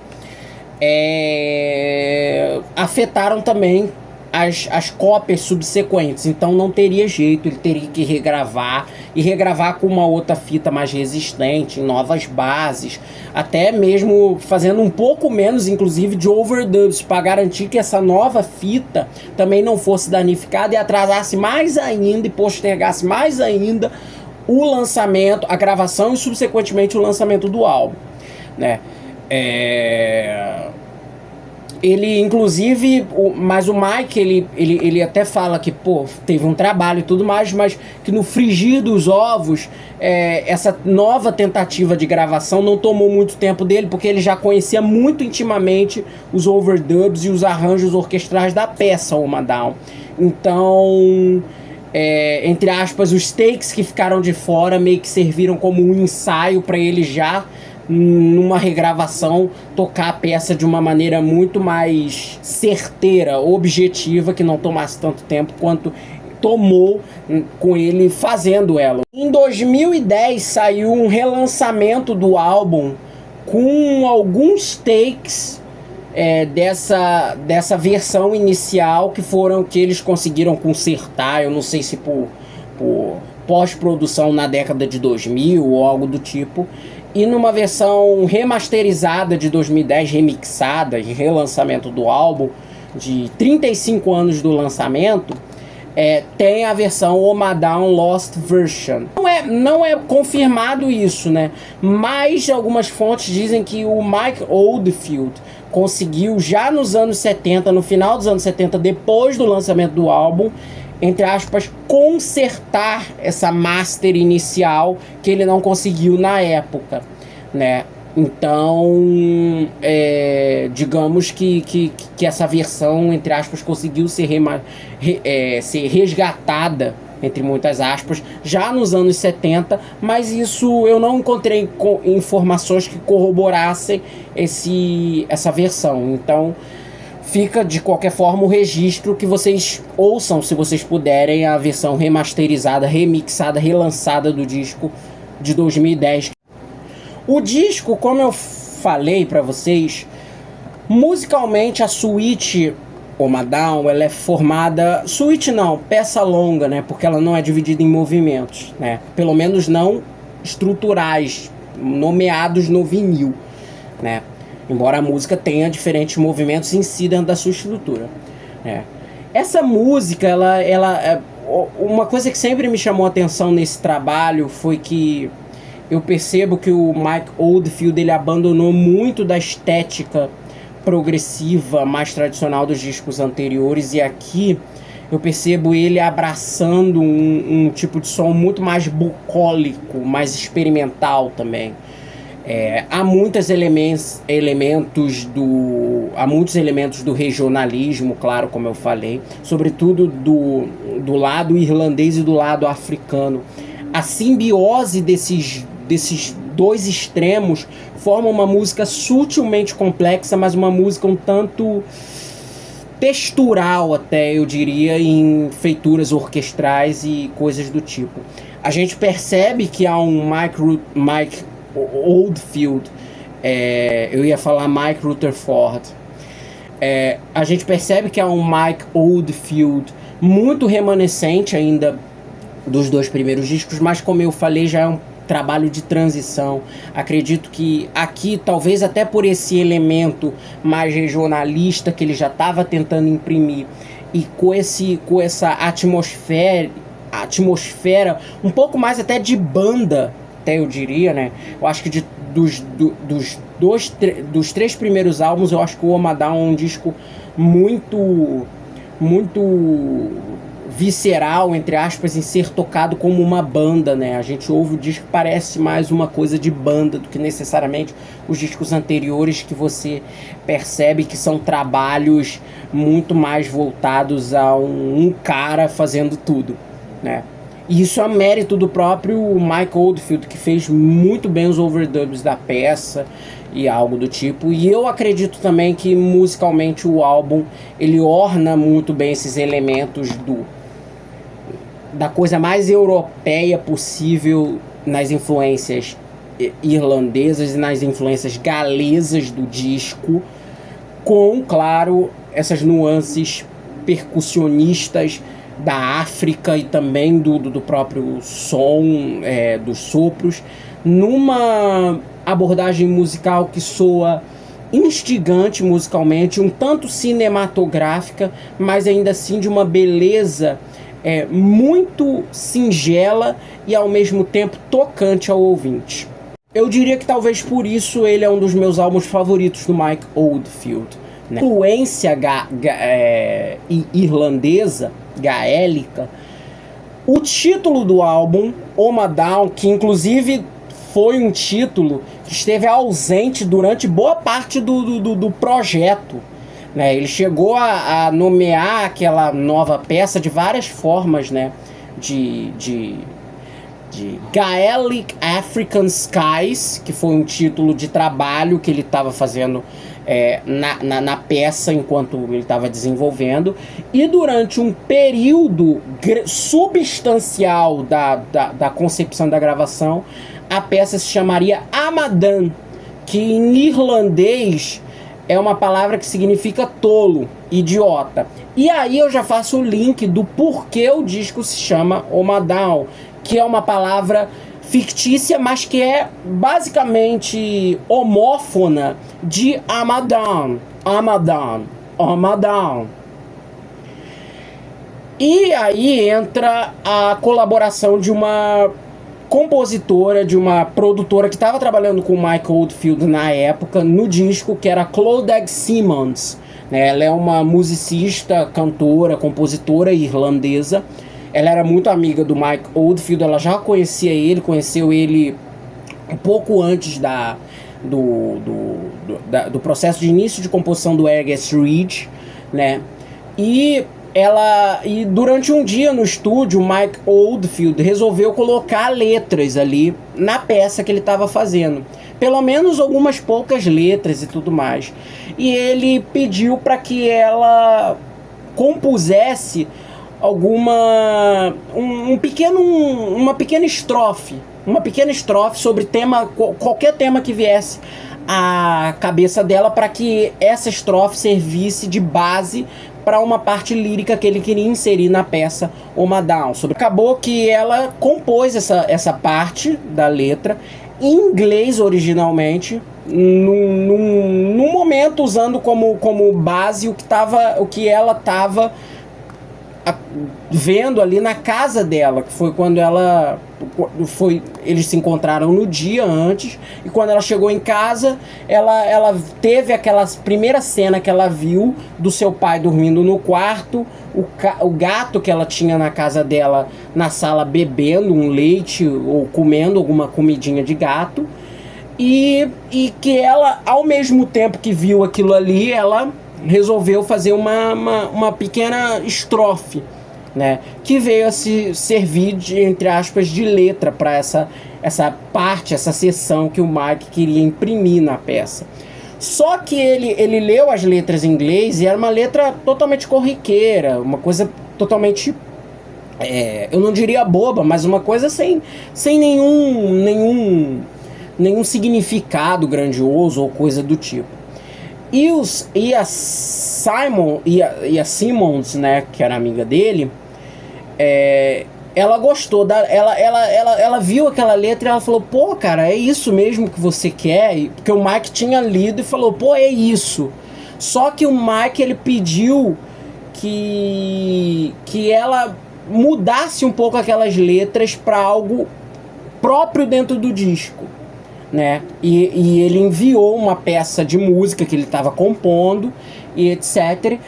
[SPEAKER 1] afetaram também as cópias subsequentes. Então não teria jeito, ele teria que regravar, e regravar com uma outra fita mais resistente, em novas bases, até mesmo fazendo um pouco menos, inclusive, de overdubs, para garantir que essa nova fita também não fosse danificada e atrasasse mais ainda e postergasse mais ainda o lançamento, a gravação e subsequentemente o lançamento do álbum, né? Ele, inclusive, mas o Mike, ele até fala que, teve um trabalho e tudo mais, mas que no frigir dos ovos, essa nova tentativa de gravação não tomou muito tempo dele, porque ele já conhecia muito intimamente os overdubs e os arranjos orquestrais da peça Oma Down. Então, entre aspas, os takes que ficaram de fora meio que serviram como um ensaio para ele já, numa regravação, tocar a peça de uma maneira muito mais certeira, objetiva, que não tomasse tanto tempo quanto tomou com ele fazendo ela. Em 2010 saiu um relançamento do álbum com alguns takes dessa versão inicial que eles conseguiram consertar. Eu não sei se por pós-produção na década de 2000 ou algo do tipo. E numa versão remasterizada de 2010, remixada, de relançamento do álbum, de 35 anos do lançamento, tem a versão Oma Down Lost Version. Não é confirmado isso, né? Mas algumas fontes dizem que o Mike Oldfield conseguiu já nos anos 70, no final dos anos 70, depois do lançamento do álbum, entre aspas, consertar essa master inicial que ele não conseguiu na época, né? Então, digamos que essa versão, entre aspas, conseguiu ser resgatada, entre muitas aspas, já nos anos 70, mas isso eu não encontrei informações que corroborassem essa versão. Então, fica, de qualquer forma, o registro que vocês ouçam, se vocês puderem, a versão remasterizada, remixada, relançada do disco de 2010. O disco, como eu falei pra vocês, musicalmente a suíte Oma Down, ela é formada... Suíte não, peça longa, né? Porque ela não é dividida em movimentos, né? Pelo menos não estruturais, nomeados no vinil, né? Embora a música tenha diferentes movimentos em si dentro da sua estrutura, né? Essa música, uma coisa que sempre me chamou a atenção nesse trabalho foi que eu percebo que o Mike Oldfield, ele abandonou muito da estética progressiva mais tradicional dos discos anteriores, e aqui eu percebo ele abraçando um tipo de som muito mais bucólico, mais experimental também. Há muitos elementos do regionalismo, claro, como eu falei, sobretudo do lado irlandês e do lado africano. A simbiose desses dois extremos forma uma música sutilmente complexa, mas uma música um tanto textural até, eu diria, em feituras orquestrais e coisas do tipo. A gente percebe que há um Mike Oldfield, eu ia falar Mike Rutherford, a gente percebe que há um Mike Oldfield muito remanescente ainda dos dois primeiros discos, mas como eu falei, já é um trabalho de transição. Acredito que aqui, talvez até por esse elemento mais regionalista que ele já estava tentando imprimir, e com essa atmosfera um pouco mais até de banda, até eu diria, né? Eu acho que dos três primeiros álbuns, eu acho que o Omadhaun é um disco muito visceral, entre aspas, em ser tocado como uma banda, né? A gente ouve o disco, parece mais uma coisa de banda do que necessariamente os discos anteriores, que você percebe que são trabalhos muito mais voltados a um cara fazendo tudo, né? E isso é mérito do próprio Mike Oldfield, que fez muito bem os overdubs da peça e algo do tipo. E eu acredito também que musicalmente o álbum ele orna muito bem esses elementos da coisa mais europeia possível nas influências irlandesas e nas influências galesas do disco, com, claro, essas nuances percussionistas da África e também do próprio som, dos sopros, numa abordagem musical que soa instigante musicalmente, um tanto cinematográfica, mas ainda assim de uma beleza muito singela e ao mesmo tempo tocante ao ouvinte. Eu diria que talvez por isso ele é um dos meus álbuns favoritos do Mike Oldfield, né? Influência irlandesa, gaélica. O título do álbum, Omadhaun, que inclusive foi um título que esteve ausente durante boa parte do projeto, né? Ele chegou a nomear aquela nova peça de várias formas, né? De Gaelic African Skies, que foi um título de trabalho que ele estava fazendo na peça enquanto ele estava desenvolvendo, e durante um período substancial da concepção da gravação, a peça se chamaria Amadan, que em irlandês é uma palavra que significa tolo, idiota. E aí eu já faço o link do porquê o disco se chama Omadhaun, que é uma palavra fictícia, mas que é basicamente homófona de Amadan. E aí entra a colaboração de uma compositora, de uma produtora que estava trabalhando com o Mike Oldfield na época, no disco, que era Clodagh Simmons. Ela é uma musicista, cantora, compositora irlandesa. Ela era muito amiga do Mike Oldfield, ela já conheceu ele um pouco antes do processo de início de composição do Angus Reid, né? E durante um dia no estúdio, o Mike Oldfield resolveu colocar letras ali na peça que ele estava fazendo. Pelo menos algumas poucas letras e tudo mais. E ele pediu para que ela compusesse uma pequena estrofe sobre qualquer tema que viesse à cabeça dela, para que essa estrofe servisse de base para uma parte lírica que ele queria inserir na peça Omadhaun. Acabou que ela compôs essa parte da letra em inglês originalmente, num momento usando como base o que ela estava vendo ali na casa dela, que foi quando eles se encontraram no dia antes, e quando ela chegou em casa, ela teve aquela primeira cena que ela viu do seu pai dormindo no quarto, o gato que ela tinha na casa dela na sala bebendo um leite ou comendo alguma comidinha de gato, e que ela, ao mesmo tempo que viu aquilo ali, ela resolveu fazer uma pequena estrofe, né, que veio a se servir de, entre aspas, de letra para essa parte, essa seção que o Mike queria imprimir na peça. Só que ele leu as letras em inglês e era uma letra totalmente corriqueira, uma coisa totalmente, eu não diria boba, mas uma coisa sem nenhum significado grandioso ou coisa do tipo. E a Simmons, né, que era amiga dele, ela gostou ela viu aquela letra e ela falou: pô, cara, é isso mesmo que você quer? Porque o Mike tinha lido e falou: pô, é isso. Só que o Mike, ele pediu que ela mudasse um pouco aquelas letras para algo próprio dentro do disco, né? E ele enviou uma peça de música que ele estava compondo e etc.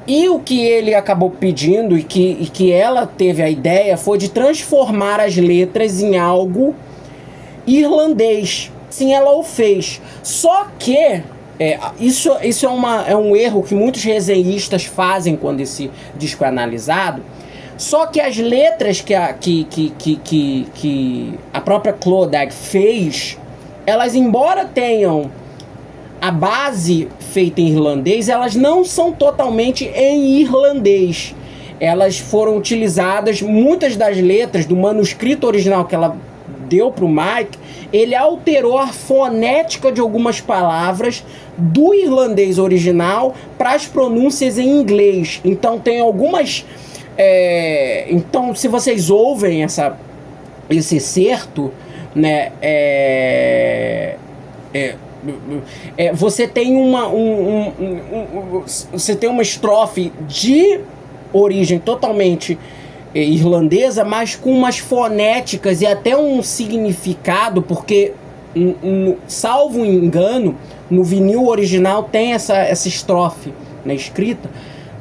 [SPEAKER 1] E o que ele acabou pedindo e que ela teve a ideia foi de transformar as letras em algo irlandês. Sim, ela o fez. Só que isso é um erro que muitos resenhistas fazem quando esse disco é analisado. Só que as letras que a própria Clodagh fez, elas, embora tenham a base feita em irlandês, elas não são totalmente em irlandês. Elas foram utilizadas, muitas das letras do manuscrito original que ela deu para o Mike, ele alterou a fonética de algumas palavras do irlandês original para as pronúncias em inglês. Então tem algumas... então, se vocês ouvem esse excerto, né, você tem você tem uma estrofe de origem totalmente irlandesa, mas com umas fonéticas e até um significado, porque, salvo engano, no vinil original tem essa estrofe, né, escrita,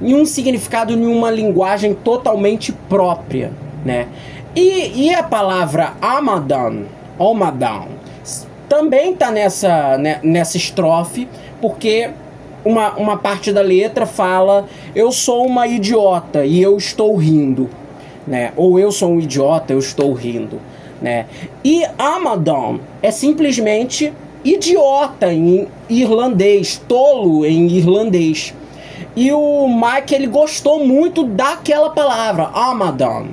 [SPEAKER 1] e um significado em uma linguagem totalmente própria, né? E a palavra Amadan também está nessa estrofe, porque uma parte da letra fala: eu sou uma idiota e eu estou rindo, né? Ou eu sou um idiota, eu estou rindo, né? E Amadan é simplesmente idiota em irlandês, tolo em irlandês. E o Mike, ele gostou muito daquela palavra, Amadan,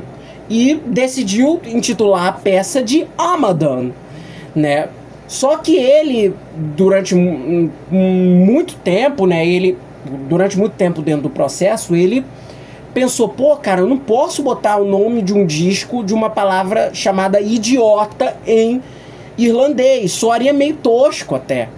[SPEAKER 1] e decidiu intitular a peça de Amadan, né? Só que ele, durante muito tempo, né, durante muito tempo dentro do processo, ele pensou: pô, cara, eu não posso botar o nome de um disco de uma palavra chamada idiota em irlandês, soaria meio tosco até,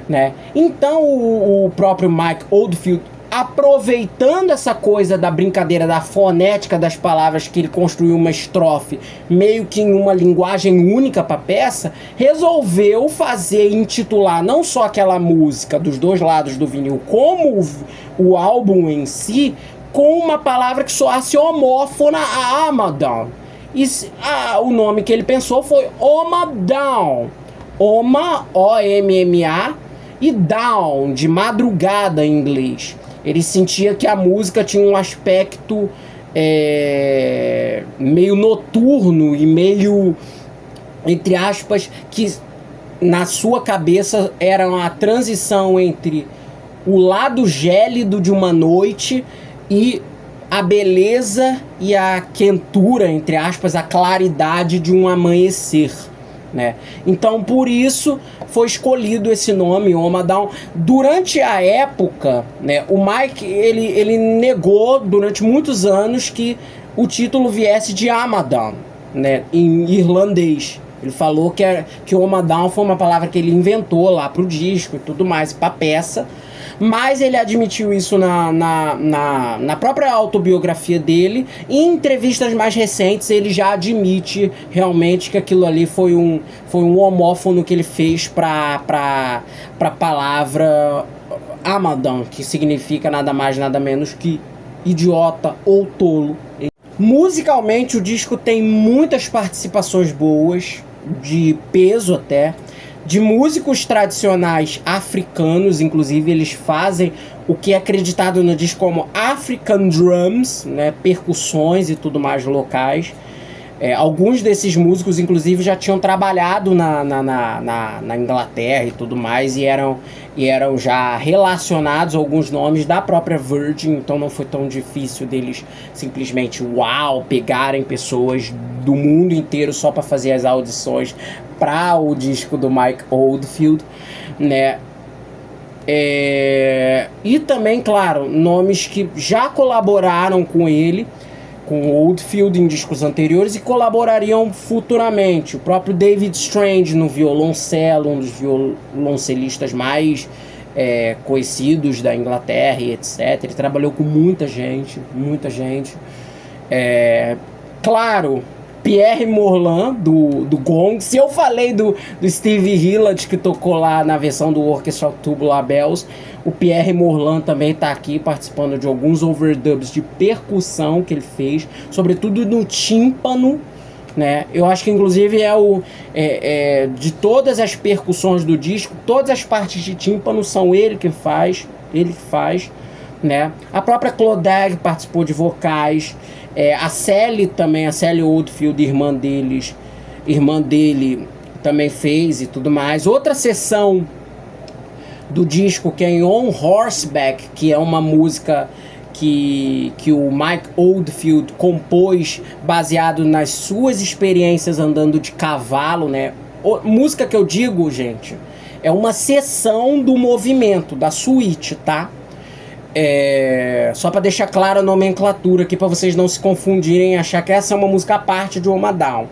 [SPEAKER 1] né? Então o próprio Mike Oldfield, aproveitando essa coisa da brincadeira da fonética das palavras, que ele construiu uma estrofe meio que em uma linguagem única para a peça, resolveu intitular não só aquela música dos dois lados do vinil, como o álbum em si, com uma palavra que soasse homófona a Amadan. E o nome que ele pensou foi Omadown. Oma, O-M-M-A, e down, de madrugada em inglês. Ele sentia que a música tinha um aspecto meio noturno e meio, entre aspas, que na sua cabeça era uma transição entre o lado gélido de uma noite e a beleza e a quentura, entre aspas, a claridade de um amanhecer, né? Então, por isso foi escolhido esse nome, Omadown. Durante a época, né, o Mike, ele negou durante muitos anos que o título viesse de Amadan, né, em irlandês, Ele falou que o Oma Down foi uma palavra que ele inventou lá pro disco e tudo mais, pra peça. Mas ele admitiu isso na própria autobiografia dele. E em entrevistas mais recentes ele já admite realmente que aquilo ali foi um homófono que ele fez pra palavra Amadão, que significa nada mais nada menos que idiota ou tolo. Musicalmente o disco tem muitas participações boas, de peso até, de músicos tradicionais africanos, inclusive eles fazem o que é acreditado no disco como African Drums, né, percussões e tudo mais locais. Alguns desses músicos, inclusive, já tinham trabalhado na Inglaterra e tudo mais, e eram já relacionados a alguns nomes da própria Virgin, então não foi tão difícil deles simplesmente, pegarem pessoas do mundo inteiro só para fazer as audições para o disco do Mike Oldfield, né? E também, claro, nomes que já colaboraram com ele, com o Oldfield em discos anteriores e colaborariam futuramente. O próprio David Strange no violoncelo, um dos violoncelistas mais conhecidos da Inglaterra e etc. Ele trabalhou com muita gente, muita gente. Claro, Pierre Morland, do Gong. Se eu falei do Steve Hillard, que tocou lá na versão do Orchestra Tubular Bells, o Pierre Morland também está aqui participando de alguns overdubs de percussão que ele fez, sobretudo no tímpano, né? Eu acho que inclusive de todas as percussões do disco, todas as partes de tímpano são ele que faz, né? A própria Clodagh participou de vocais, a Sally também, a Sally Oldfield, irmã dele também fez e tudo mais. Outra sessão do disco que é On Horseback, que é uma música que o Mike Oldfield compôs baseado nas suas experiências andando de cavalo, né? Música que eu digo, gente, é uma sessão do movimento, da suíte, tá? Só para deixar clara a nomenclatura aqui, para vocês não se confundirem e achar que essa é uma música à parte de Oma Down,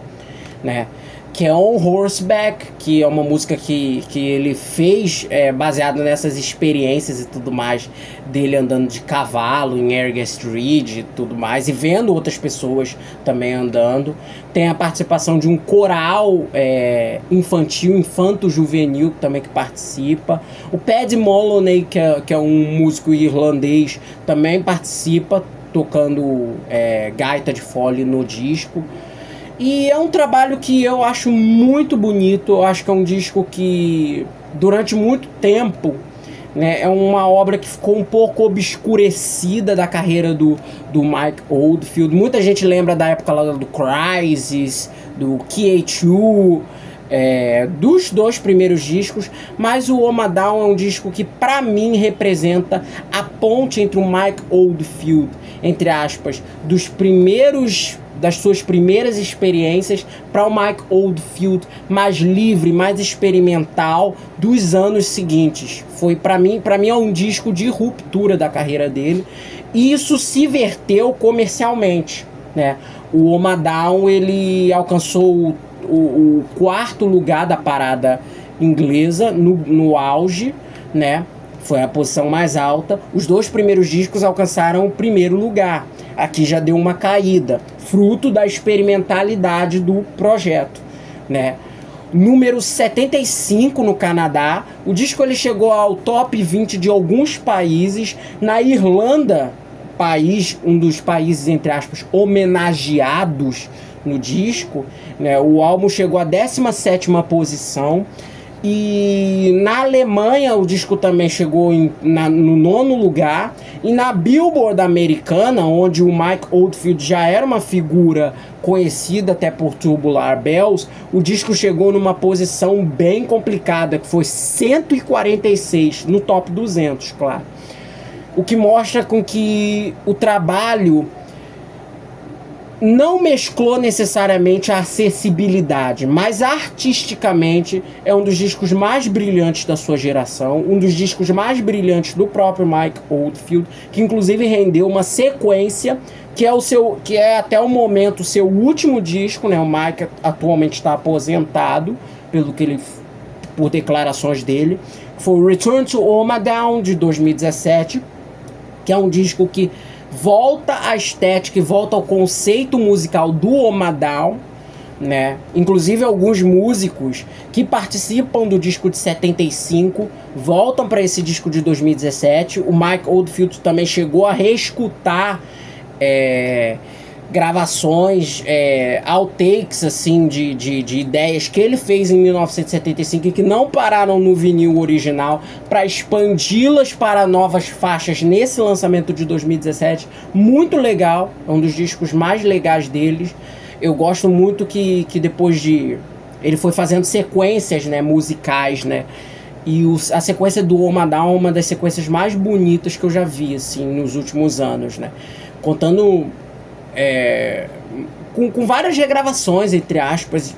[SPEAKER 1] né? Que é On Horseback, que é uma música que ele fez baseado nessas experiências e tudo mais dele andando de cavalo em Ergast Ridge e tudo mais, e vendo outras pessoas também andando. Tem a participação de um coral infantil, infanto-juvenil também que participa. O Paddy Moloney, que é um músico irlandês, também participa tocando gaita de fole no disco. E é um trabalho que eu acho muito bonito. Eu acho que é um disco que durante muito tempo, né, é uma obra que ficou um pouco obscurecida da carreira do Mike Oldfield. Muita gente lembra da época lá do Crisis, do KH2, dos dois primeiros discos, mas o Oma Down é um disco que pra mim representa a ponte entre o Mike Oldfield, entre aspas, das suas primeiras experiências para o Mike Oldfield mais livre, mais experimental dos anos seguintes. Foi para mim é um disco de ruptura da carreira dele, e isso se verteu comercialmente, né? O Oma Down, ele alcançou o quarto lugar da parada inglesa no auge, né? Foi a posição mais alta. Os dois primeiros discos alcançaram o primeiro lugar. Aqui já deu uma caída, fruto da experimentalidade do projeto, né? Número 75 no Canadá. O disco ele chegou ao top 20 de alguns países. Na Irlanda, um dos países, entre aspas, homenageados no disco, né? O álbum chegou à 17ª posição. E na Alemanha o disco também chegou no 9º lugar. E na Billboard americana, onde o Mike Oldfield já era uma figura conhecida até por Tubular Bells, o disco chegou numa posição bem complicada, que foi 146 no top 200, claro. O que mostra com que o trabalho não mesclou necessariamente a acessibilidade, mas artisticamente é um dos discos mais brilhantes da sua geração, um dos discos mais brilhantes do próprio Mike Oldfield, que inclusive rendeu uma sequência que é até o momento o seu último disco, né? O Mike atualmente está aposentado, por declarações dele. Foi o Return to Omadown, de 2017, que é um disco que volta à estética e volta ao conceito musical do Omadown, né? Inclusive alguns músicos que participam do disco de 75 voltam para esse disco de 2017. O Mike Oldfield também chegou a reescutar gravações, outtakes assim, de ideias que ele fez em 1975 e que não pararam no vinil original, para expandi-las para novas faixas nesse lançamento de 2017. Muito legal, é um dos discos mais legais deles. Eu gosto muito que depois de... ele foi fazendo sequências, né, musicais, né? E a sequência do Omadown é uma das sequências mais bonitas que eu já vi, assim, nos últimos anos, né? Contando com várias regravações, entre aspas,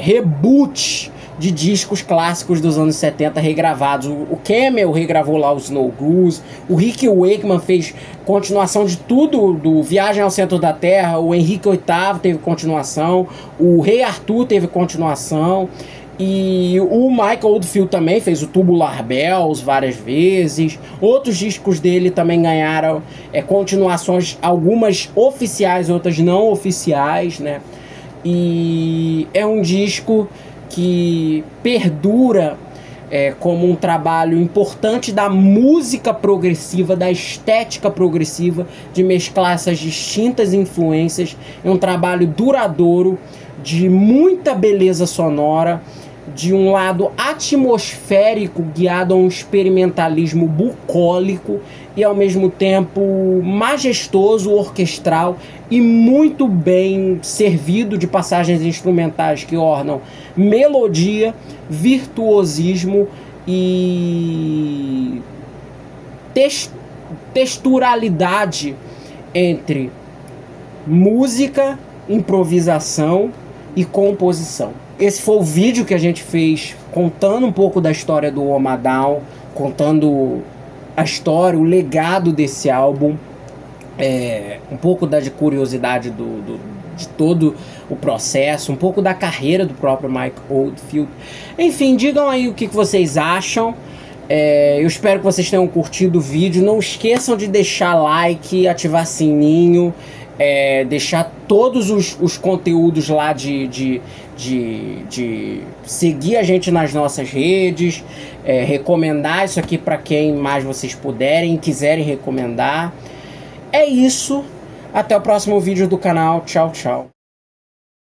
[SPEAKER 1] reboot de discos clássicos dos anos 70 regravados. O Camel regravou lá o Snow Goose, o Rick Wakeman fez continuação de tudo, do Viagem ao Centro da Terra, o Henrique VIII teve continuação, o Rei Arthur teve continuação. E o Mike Oldfield também fez o Tubular Bells várias vezes. Outros discos dele também ganharam continuações, algumas oficiais, outras não oficiais, né? E é um disco que perdura como um trabalho importante da música progressiva, da estética progressiva, de mesclar essas distintas influências. É um trabalho duradouro, de muita beleza sonora, de um lado atmosférico guiado a um experimentalismo bucólico e ao mesmo tempo majestoso, orquestral e muito bem servido de passagens instrumentais que ornam melodia, virtuosismo e texturalidade entre música, improvisação e composição. Esse foi o vídeo que a gente fez contando um pouco da história do Omadown, contando a história, o legado desse álbum, um pouco da curiosidade de todo o processo, um pouco da carreira do próprio Mike Oldfield. Enfim, digam aí o que vocês acham. Eu espero que vocês tenham curtido o vídeo. Não esqueçam de deixar like, ativar sininho, deixar todos os conteúdos lá de seguir a gente nas nossas redes, recomendar isso aqui para quem mais vocês puderem, quiserem recomendar. É isso, até o próximo vídeo do canal, tchau, tchau.